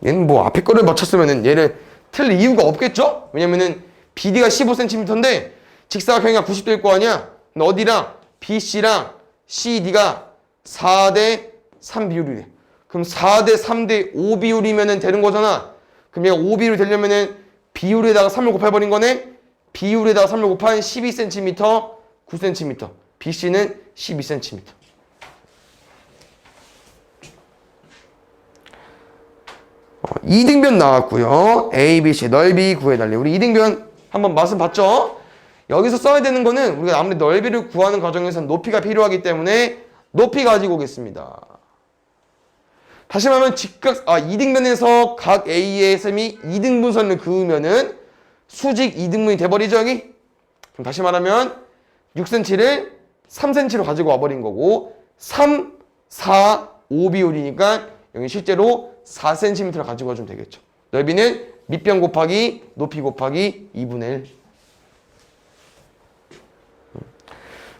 얘는 뭐 앞에 거를 맞췄으면은 얘를 틀릴 이유가 없겠죠? 왜냐면은 BD가 15cm인데 직사각형이가 90도일 거 아니야? 근데 어디랑 BC랑 CD가 4대 3 비율이래. 그럼 4대 3대 5 비율이면은 되는 거잖아. 그럼 얘가 5 비율이 되려면은 비율에다가 3을 곱해버린 거네? 비율에다가 3을 곱한 12cm, 9cm. BC는 12cm. 이등변 나왔고요. A, B, C 넓이 구해달래. 우리 이등변 한번 맛은 봤죠? 여기서 써야 되는 거는 우리가 아무리 넓이를 구하는 과정에서는 높이가 필요하기 때문에 높이 가지고 오겠습니다. 다시 말하면 이등변에서 각 A의 셈이 이등분선을 그으면은 수직 이등분이 돼버리죠, 여기? 그럼 다시 말하면 6cm를 3cm로 가지고 와버린 거고 3, 4, 5 비율이니까 여기 실제로 4cm를 가지고 와주면 되겠죠. 넓이는 밑변 곱하기 높이 곱하기 2분의 1.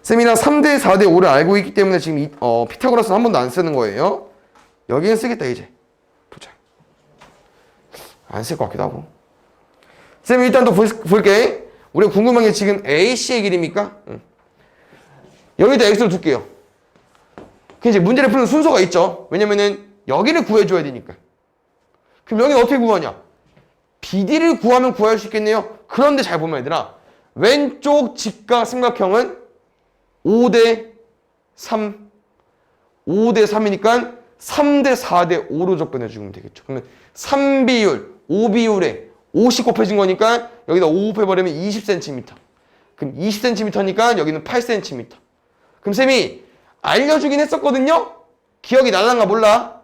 쌤이랑 3대 4대 5를 알고 있기 때문에 지금 피타고라스는 한 번도 안 쓰는 거예요. 여기는 쓰겠다 이제. 보자. 안 쓸 것 같기도 하고. 쌤이 일단 또 볼게. 우리가 궁금한 게 지금 AC의 길이입니까? 여기다 X를 둘게요. 그 이제 문제를 푸는 순서가 있죠. 왜냐면은 여기를 구해줘야 되니까. 그럼 여기는 어떻게 구하냐? BD를 구하면 구할 수 있겠네요. 그런데 잘 보면 얘들아, 왼쪽 직각삼각형은 5대 3, 5대 3이니까 3대 4대 5로 접근해주면 되겠죠. 그러면 3비율, 5비율에 50 곱해진 거니까 여기다 5 곱해버리면 20cm. 그럼 20cm니까 여기는 8cm. 그럼 쌤이 알려주긴 했었거든요? 기억이 날랑가 몰라?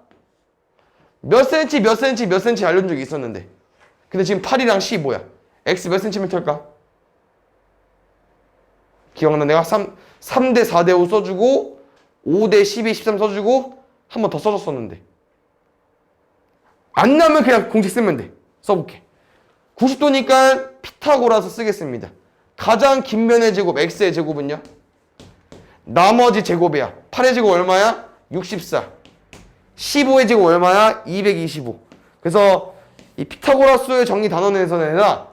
몇 cm, 몇 cm, 몇 cm 알려준 적이 있었는데. 근데 지금 8이랑 C 뭐야? X 몇 cm일까? 기억나? 내가 3대 4대 5 써주고 5대 12, 13 써주고 한 번 더 써줬었는데 안 나면 그냥 공식 쓰면 돼. 써볼게. 90도니까 피타고라스 쓰겠습니다. 가장 긴 면의 제곱 x의 제곱은요? 나머지 제곱이야. 8의 제곱 얼마야? 64. 15의 제곱 얼마야? 225. 그래서 이 피타고라스의 정리 단원에서는 아니라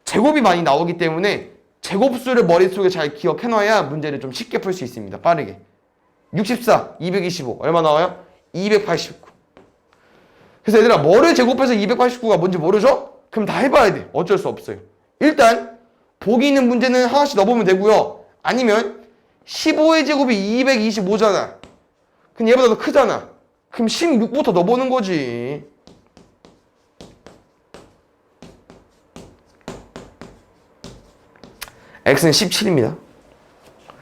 제곱이 많이 나오기 때문에 제곱수를 머릿속에 잘 기억해놔야 문제를 좀 쉽게 풀 수 있습니다. 빠르게. 64, 225 얼마 나와요? 289. 그래서 얘들아 뭐를 제곱해서 289가 뭔지 모르죠? 그럼 다 해봐야 돼. 어쩔 수 없어요. 일단 보기 있는 문제는 하나씩 넣어보면 되고요. 아니면 15의 제곱이 225잖아. 그럼 얘보다 더 크잖아. 그럼 16부터 넣어보는 거지. x는 17입니다.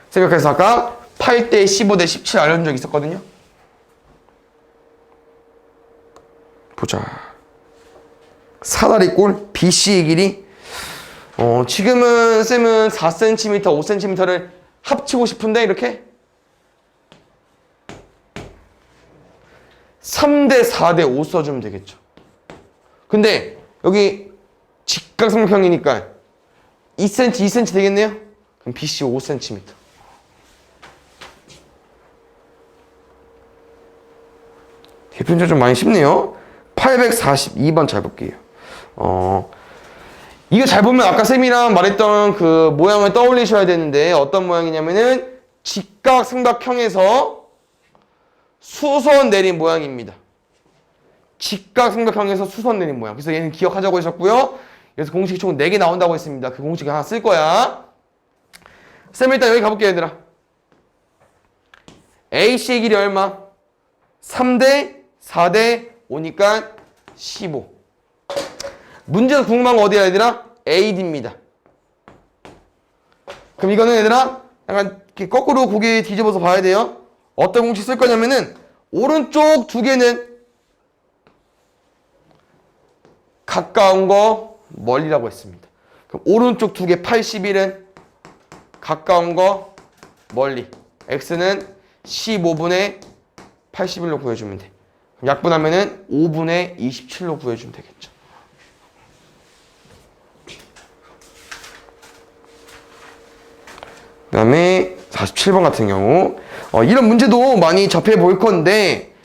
생각해서 아까 8대 15대 17 알려준 적 있었거든요. 보자. 사다리 꼴 BC의 길이 지금은 쌤은 4cm, 5cm를 합치고 싶은데 이렇게 3대 4대 5 써주면 되겠죠. 근데 여기 직각삼각형이니까 2cm, 2cm 되겠네요? 그럼 BC 5cm. 대표님 좀 많이 쉽네요. 842번 잘 볼게요. 이거 잘 보면 아까 쌤이랑 말했던 그 모양을 떠올리셔야 되는데 어떤 모양이냐면은 직각삼각형에서 수선 내린 모양입니다. 직각삼각형에서 수선 내린 모양. 그래서 얘는 기억하자고 하셨고요. 그래서 공식이 총 4개 나온다고 했습니다. 그 공식 하나 쓸 거야. 쌤 일단 여기 가볼게요, 얘들아. AC의 길이 얼마? 3대 4대 5니까 15. 문제에서 궁금한 거 어디야, 얘들아? AD입니다. 그럼 이거는 얘들아 약간 이렇게 거꾸로 고개 뒤집어서 봐야 돼요. 어떤 공식 쓸 거냐면은 오른쪽 두 개는 가까운 거 멀리라고 했습니다. 그럼 오른쪽 두 개 81은 가까운 거 멀리. x는 15분의 81로 구해주면 돼. 그럼 약분하면은 5분의 27로 구해주면 되겠죠. 그 다음에 47번 같은 경우 이런 문제도 많이 접해 볼 건데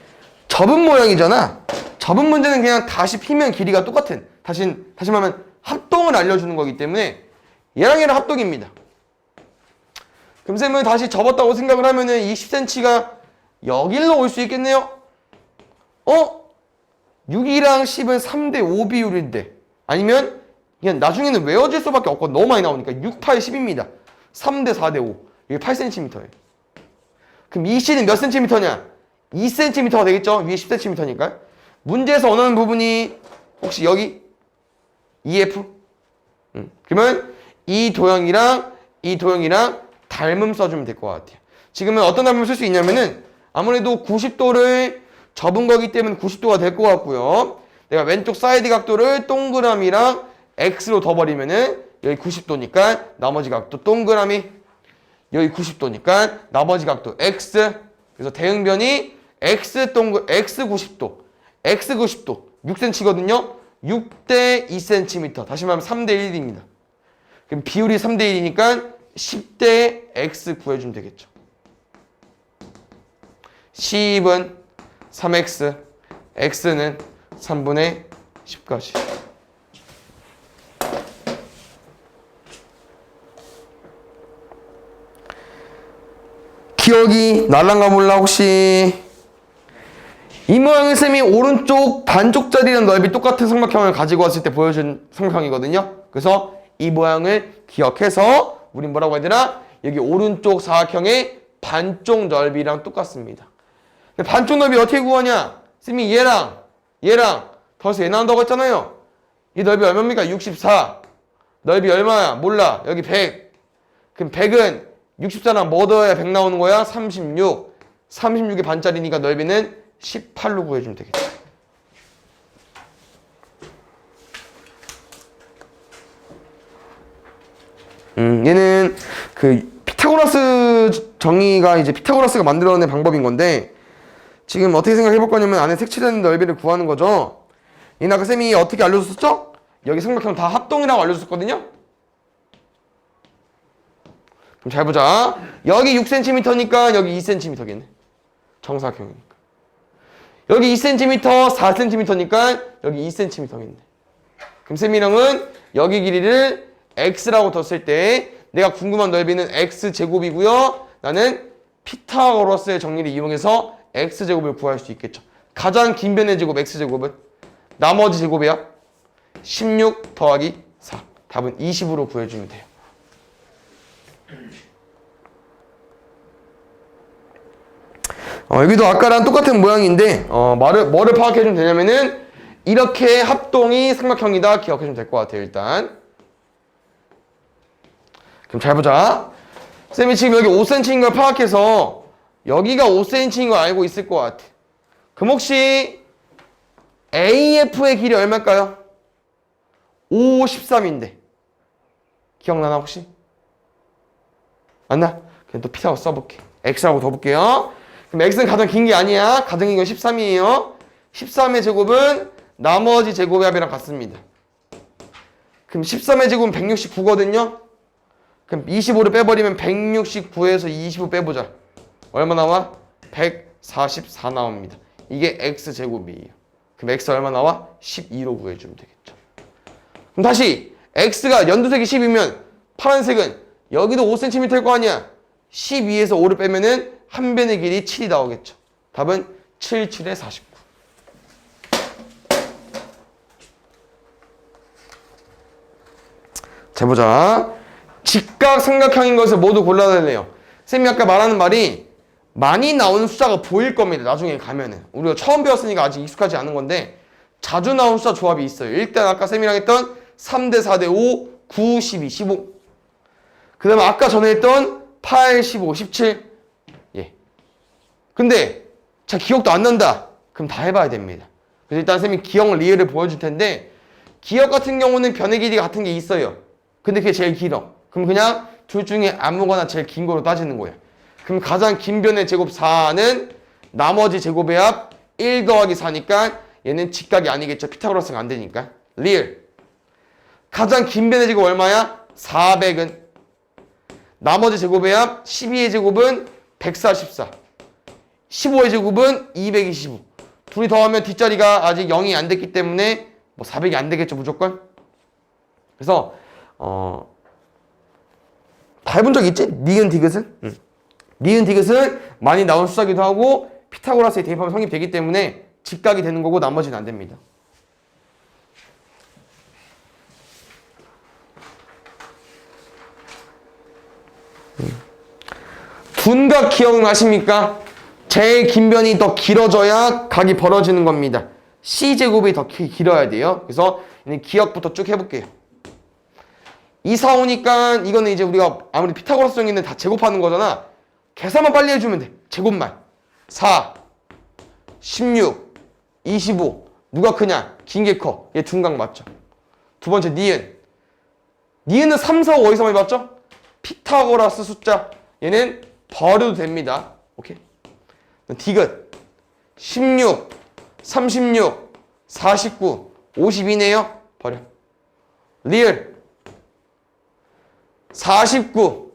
접은 모양이잖아. 접은 문제는 그냥 다시 피면 길이가 똑같은 다시 말하면 합동을 알려주는 거기 때문에 얘랑 얘랑 합동입니다. 그럼 쌤은 다시 접었다고 생각을 하면은 이 10cm가 여기로 올 수 있겠네요. 6이랑 10은 3대 5 비율인데 아니면 그냥 나중에는 외워질 수밖에 없고 너무 많이 나오니까 6, 8, 10입니다. 3대 4대 5. 이게 8cm예요. 그럼 이 C는 몇 cm냐? 2cm가 되겠죠? 위에 10cm니까. 문제에서 원하는 부분이 혹시 여기? EF? 그러면 이 도형이랑 닮음 써주면 될 것 같아요. 지금은 어떤 닮음을 쓸 수 있냐면은 아무래도 90도를 접은 거기 때문에 90도가 될 것 같고요. 내가 왼쪽 사이드 각도를 동그라미랑 X로 둬버리면은 여기 90도니까 나머지 각도 동그라미 여기 90도니까 나머지 각도 X. 그래서 대응변이 X 90도 X 90도 6cm거든요. 6대 2cm 다시 말하면 3대 1입니다. 그럼 비율이 3대 1이니까 10대 X 구해주면 되겠죠. 10은 3X X는 3분의 10까지. 기억이 날란가 몰라 혹시? 이 모양은 쌤이 오른쪽 반쪽짜리랑 넓이 똑같은 삼각형을 가지고 왔을 때 보여준 삼각형이거든요. 그래서 이 모양을 기억해서 우린 뭐라고 해야 되나? 여기 오른쪽 사각형의 반쪽 넓이랑 똑같습니다. 근데 반쪽 넓이 어떻게 구하냐? 쌤이 얘랑 더해서 얘 나온다고 했잖아요. 이 넓이 얼마입니까? 64. 넓이 얼마야? 몰라. 여기 100. 그럼 100은 64랑 뭐 더해야 100 나오는 거야? 36. 36이 반짜리니까 넓이는 18로 구해주면 되겠다. 얘는 그 피타고라스 정의가 이제 피타고라스가 만들어낸 방법인 건데 지금 어떻게 생각해 볼 거냐면 안에 색칠된 넓이를 구하는 거죠. 이나 아까 쌤이 어떻게 알려줬었죠? 여기 삼각형 다 합동이라고 알려줬었거든요. 그럼 잘 보자. 여기 6cm니까 여기 2cm겠네. 정사각형이니까. 여기 2cm, 4cm니까 여기 2cm겠네. 그럼 쌤이랑은 여기 길이를 x라고 뒀을 때 내가 궁금한 넓이는 x제곱이고요. 나는 피타고라스의 정리를 이용해서 x제곱을 구할 수 있겠죠. 가장 긴 변의 제곱 x제곱은 나머지 제곱이야. 16 더하기 4. 답은 20으로 구해주면 돼요. 여기도 아까랑 똑같은 모양인데 뭐를 파악해주면 되냐면은 이렇게 합동이 삼각형이다 기억해주면 될 것 같아요. 일단 그럼 잘 보자. 쌤이 지금 여기 5cm인 걸 파악해서 여기가 5cm인 걸 알고 있을 것 같아. 그럼 혹시 AF의 길이 얼마일까요? 5, 13인데 기억나나 혹시? 안 나? 그냥 또 피타고 써볼게. X라고 더 볼게요. 그럼 X는 가장 긴 게 아니야. 가장 긴 건 13이에요. 13의 제곱은 나머지 제곱의 합이랑 같습니다. 그럼 13의 제곱은 169거든요. 그럼 25를 빼버리면 169에서 25 빼보자. 얼마 나와? 144 나옵니다. 이게 X제곱이에요. 그럼 X 얼마 나와? 12로 구해주면 되겠죠. 그럼 다시 X가 연두색이 10이면 파란색은 여기도 5cm일 거 아니야. 12에서 5를 빼면은 한 변의 길이 7이 나오겠죠. 답은 7, 7에 49. 자 보자. 직각 삼각형인 것을 모두 골라내네요. 쌤이 아까 말하는 말이 많이 나오는 숫자가 보일 겁니다. 나중에 가면은. 우리가 처음 배웠으니까 아직 익숙하지 않은 건데 자주 나오는 숫자 조합이 있어요. 일단 아까 쌤이랑 했던 3대 4대 5, 9, 12, 15. 그 다음에 아까 전에 했던 8, 15, 17. 예. 근데 자 기억도 안 난다. 그럼 다 해봐야 됩니다. 그래서 일단 쌤이 기억 리을을 보여줄 텐데 기억 같은 경우는 변의 길이가 같은 게 있어요. 근데 그게 제일 길어. 그럼 그냥 둘 중에 아무거나 제일 긴 거로 따지는 거예요. 그럼 가장 긴 변의 제곱 4는 나머지 제곱의 합 1 더하기 4니까 얘는 직각이 아니겠죠. 피타고라스가 안 되니까. 리을. 가장 긴 변의 제곱 얼마야? 400은. 나머지 제곱의 합 12의 제곱은 144. 15의 제곱은 225. 둘이 더하면 뒷자리가 아직 0이 안 됐기 때문에 뭐 400이 안 되겠죠. 무조건. 그래서 다 해본 적 있지? 니은 디귿은? 니은 디귿은 많이 나온 숫자기도 하고 피타고라스에 대입하면 성립되기 때문에 직각이 되는 거고 나머지는 안 됩니다. 둔각 기억나십니까? 제일 긴 변이 더 길어져야 각이 벌어지는 겁니다. C제곱이 더 길어야 돼요. 그래서 기억부터 쭉 해볼게요. 2, 4, 5니까 이거는 이제 우리가 아무리 피타고라스 정의는 다 제곱하는 거잖아. 계산만 빨리 해주면 돼. 제곱만. 4, 16, 25. 누가 크냐? 긴 게 커. 얘 둔각 맞죠? 두 번째 니은. 니은은 3, 4, 5 어디서 많이 봤죠? 피타고라스 숫자. 얘는 버려도 됩니다. 오케이? 디귿. 16, 36, 49, 52네요. 버려. 리을. 49,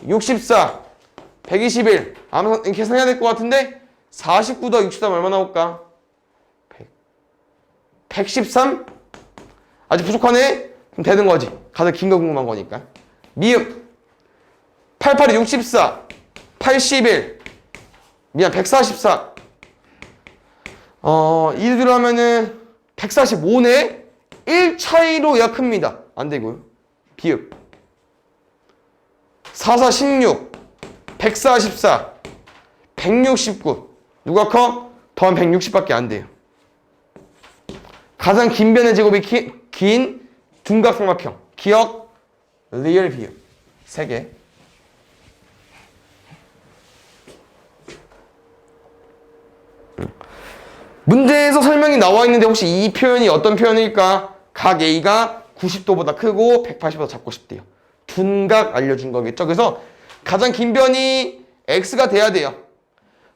64, 121. 아마 계산해야 될 것 같은데 49 더 63 얼마 나올까? 113? 아직 부족하네? 그럼 되는 거지. 가장 긴 거 궁금한 거니까. 미음. 88이 64, 81. 미안, 144. 이대로 하면은 145네? 1 차이로 야 큽니다. 안 되고요. 비읍. 44, 16, 144, 169. 누가 커? 더하면 160밖에 안 돼요. 가장 긴 변의 제곱이 긴 둔각삼각형. 기억, 리얼 비읍. 3개. 문제에서 설명이 나와 있는데 혹시 이 표현이 어떤 표현일까? 각 A가 90도보다 크고 180도 잡고 싶대요. 둔각 알려준 거겠죠. 그래서 가장 긴 변이 x가 돼야 돼요.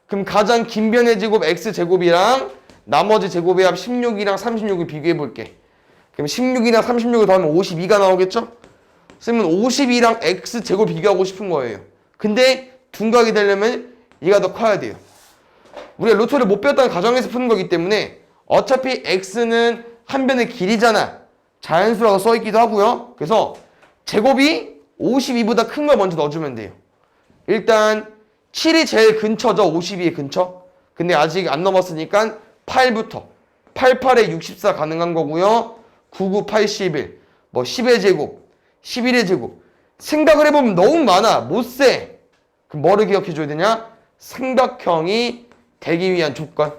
그럼 가장 긴 변의 제곱 x제곱이랑 나머지 제곱의 합 16이랑 36을 비교해 볼게. 그럼 16이랑 36을 더하면 52가 나오겠죠? 쌤은 52랑 x제곱 비교하고 싶은 거예요. 근데 둔각이 되려면 얘가 더 커야 돼요. 우리가 루트를 못 배웠다는 가정에서 푸는 거기 때문에 어차피 x는 한 변의 길이잖아. 자연수라고 써있기도 하고요. 그래서 제곱이 52보다 큰 걸 먼저 넣어주면 돼요. 일단 7이 제일 근처죠. 52의 근처. 근데 아직 안 넘었으니까 8부터 88에 64 가능한 거고요. 99, 81, 뭐 10의 제곱, 11의 제곱. 생각을 해보면 너무 많아. 못 세. 그럼 뭐를 기억해줘야 되냐? 삼각형이 되기 위한 조건.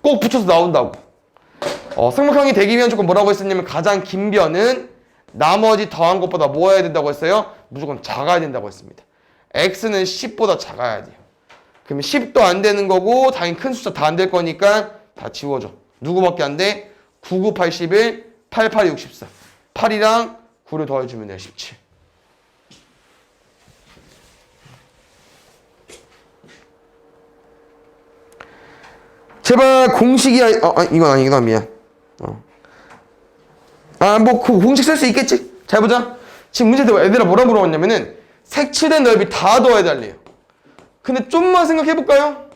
꼭 붙여서 나온다고. 삼각형이 되기 위한 조건 뭐라고 했었냐면 가장 긴 변은 나머지 더한 것보다 뭐 해야 된다고 했어요? 무조건 작아야 된다고 했습니다. x는 10보다 작아야 돼요. 그러면 10도 안 되는 거고 당연히 큰 숫자 다 안 될 거니까 다 지워줘. 누구밖에 안 돼? 99, 81, 88, 64. 8이랑 9를 더해주면 돼요. 17. 제발 공식이 이건 아니구나. 미안. 뭐 그 공식 쓸 수 있겠지? 잘 보자. 지금 문제 때 애들아 뭐라 물어봤냐면은 색칠된 넓이 다 더해달래요. 근데 좀만 생각해볼까요?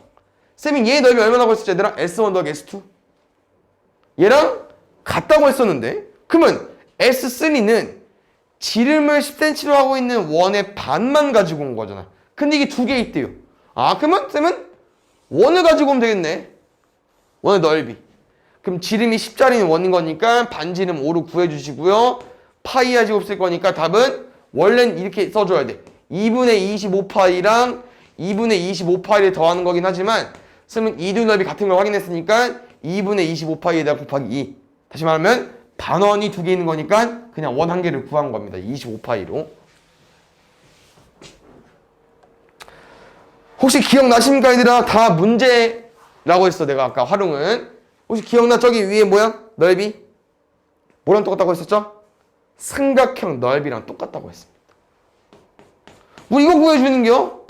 쌤이 얘 넓이 얼마나고 했었지 얘들아? S1 더하기 S2 얘랑 같다고 했었는데 그러면 S3는 지름을 10cm로 하고 있는 원의 반만 가지고 온 거잖아. 근데 이게 두 개 있대요. 그러면 쌤은 원을 가지고 오면 되겠네. 원의 넓이. 그럼 지름이 10짜리는 원인 거니까 반지름 5로 구해주시고요. 파이야 제곱 쓸 거니까 답은 원래는 이렇게 써줘야 돼. 2분의 25파이랑 2분의 25파이를 더하는 거긴 하지만 쌤은 이두 넓이 같은 걸 확인했으니까 2분의 25파이에다 곱하기 2. 다시 말하면 반원이 두 개 있는 거니까 그냥 원 한 개를 구한 겁니다. 25파이로. 혹시 기억나십니까 얘들아? 다 문제라고 했어 내가 아까 활용은. 혹시 기억나? 저기 위에 뭐야? 넓이? 뭐랑 똑같다고 했었죠? 삼각형 넓이랑 똑같다고 했습니다. 우리 이거 구해주는겨?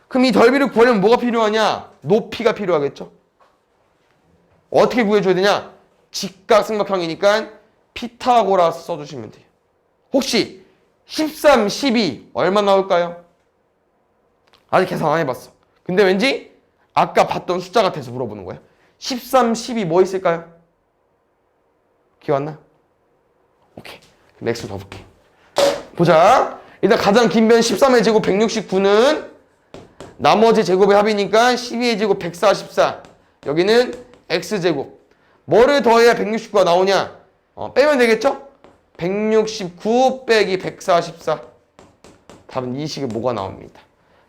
그럼 이 넓이를 구하려면 뭐가 필요하냐? 높이가 필요하겠죠? 어떻게 구해줘야 되냐? 직각 삼각형이니까 피타고라스 써주시면 돼요. 혹시 13, 12 얼마 나올까요? 아직 계산 안 해봤어. 근데 왠지 아까 봤던 숫자 같아서 물어보는 거야. 13, 12 뭐 있을까요? 기억 안 나? 오케이. 그럼 X 더볼게. 보자. 일단 가장 긴 변 13의 제곱 169는 나머지 제곱의 합이니까 12의 제곱 144. 여기는 X제곱. 뭐를 더해야 169가 나오냐? 빼면 되겠죠? 169 빼기 144. 답은 이 식에 뭐가 나옵니다.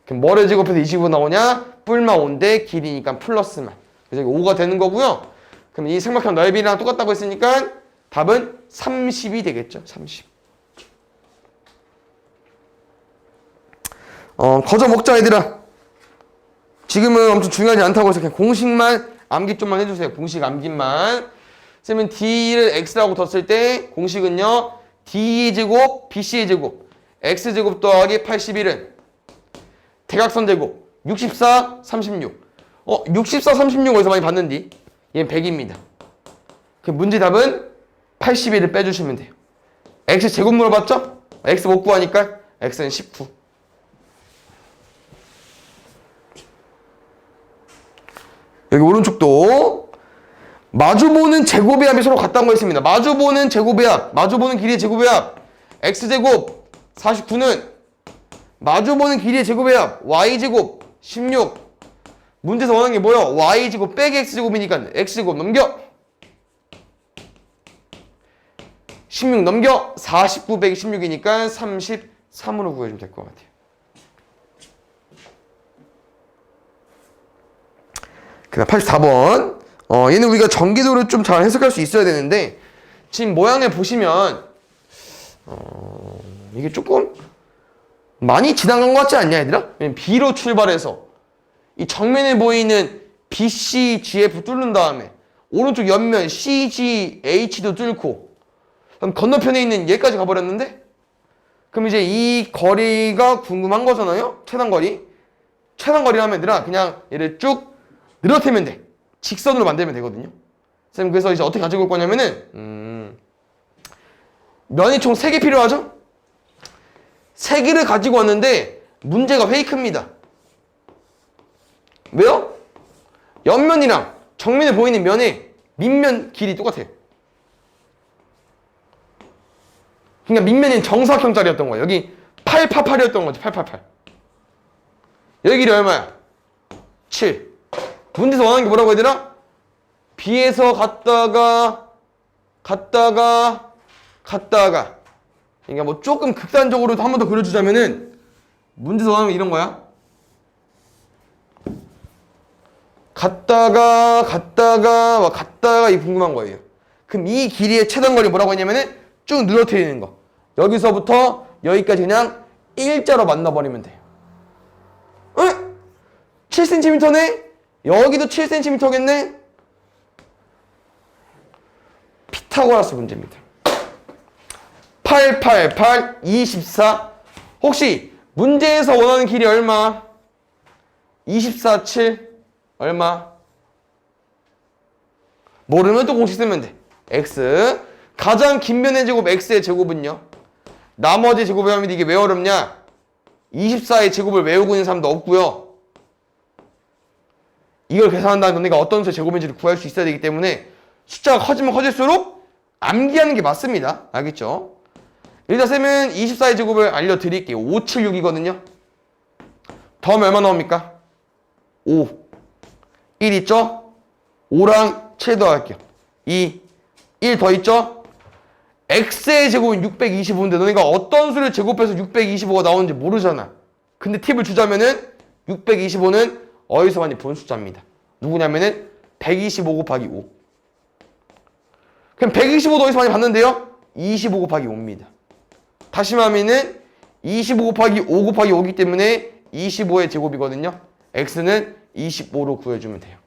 그럼 뭐를 제곱해서 25 나오냐? 뿔만 5인데 길이니까 플러스만. 그래서 5가 되는 거고요. 그럼 이 삼각형 넓이랑 똑같다고 했으니까 답은 30이 되겠죠. 30. 거저 먹자 얘들아. 지금은 엄청 중요하지 않다고 해서 그냥 공식만 암기 좀만 해주세요. 공식 암기만. 쌤은 D를 X라고 뒀을 때 공식은요. D제곱, BC의 제곱, X제곱 더하기 81은 대각선 제곱 64, 36. 64, 36 어디서 많이 봤는디? 얘는 100입니다. 그 문제 답은 81을 빼주시면 돼요. X제곱 물어봤죠? X 못 구하니까 X는 19. 여기 오른쪽도 마주보는 제곱의 합이 서로 같다는 거 있습니다. 마주보는 제곱의 합, 마주보는 길이의 제곱의 합 X제곱 49는 마주보는 길이의 제곱의 합 Y제곱 16. 문제에서 원하는 게 뭐예요? Y제곱 빼기 X제곱이니까 X제곱 넘겨 16 넘겨 49 빼기 16이니까 33으로 구해주면 될 것 같아요. 그 다음 84번. 얘는 우리가 전기도를 좀 잘 해석할 수 있어야 되는데 지금 모양을 보시면 이게 조금 많이 지나간 것 같지 않냐 얘들아? B로 출발해서 이 정면에 보이는 BC, GF 뚫는 다음에 오른쪽 옆면 CG, H도 뚫고 그럼 건너편에 있는 얘까지 가버렸는데 그럼 이제 이 거리가 궁금한 거잖아요. 최단거리. 최단거리 하면 얘들아 그냥 얘를 쭉 늘어뜨리면 돼. 직선으로 만들면 되거든요. 쌤 그래서 이제 어떻게 가지고 올 거냐면은 면이 총 3개 필요하죠? 3개를 가지고 왔는데 문제가 페이크입니다. 왜요? 옆면이랑 정면에 보이는 면의 밑면 길이 똑같아요. 그러니까 밑면이 정사각형짜리였던 거예요. 여기 888이었던 거지. 888. 여기 길이 얼마야? 7. 문제에서 원하는 게 뭐라고 얘들아? B에서 갔다가 그러니까 뭐 조금 극단적으로 한 번 더 그려주자면은 문제에서 원하는 게 이런 거야. 갔다가 이 궁금한 거예요. 그럼 이 길이의 최단거리 뭐라고 했냐면은 쭉 늘어뜨리는 거. 여기서부터 여기까지 그냥 일자로 만나버리면 돼요. 응? 7cm네? 여기도 7cm겠네? 피타고라스 문제입니다. 8, 8, 8, 24. 혹시 문제에서 원하는 길이 얼마? 24, 7 얼마? 모르면 또 공식 쓰면 돼. x 가장 긴 면의 제곱 x의 제곱은요? 나머지 제곱을 하면 이게 왜 어렵냐? 24의 제곱을 외우고 있는 사람도 없고요. 이걸 계산한다는 건 내가 어떤 수의 제곱인지를 구할 수 있어야 되기 때문에 숫자가 커지면 커질수록 암기하는 게 맞습니다. 알겠죠? 일단 쌤은 24의 제곱을 알려드릴게요. 576이거든요. 더하면 얼마 나옵니까? 5. 1 있죠? 5랑 7 더할게요. 2. 1 더 있죠? x의 제곱은 625인데 너네가 어떤 수를 제곱해서 625가 나오는지 모르잖아. 근데 팁을 주자면은 625는 어디서 많이 본 숫자입니다. 누구냐면은 125 곱하기 5. 그럼 125도 어디서 많이 봤는데요? 25 곱하기 5입니다. 다시 말하면은 25 곱하기 5 곱하기 5이기 때문에 25의 제곱이거든요. x는 25로 구해주면 돼요.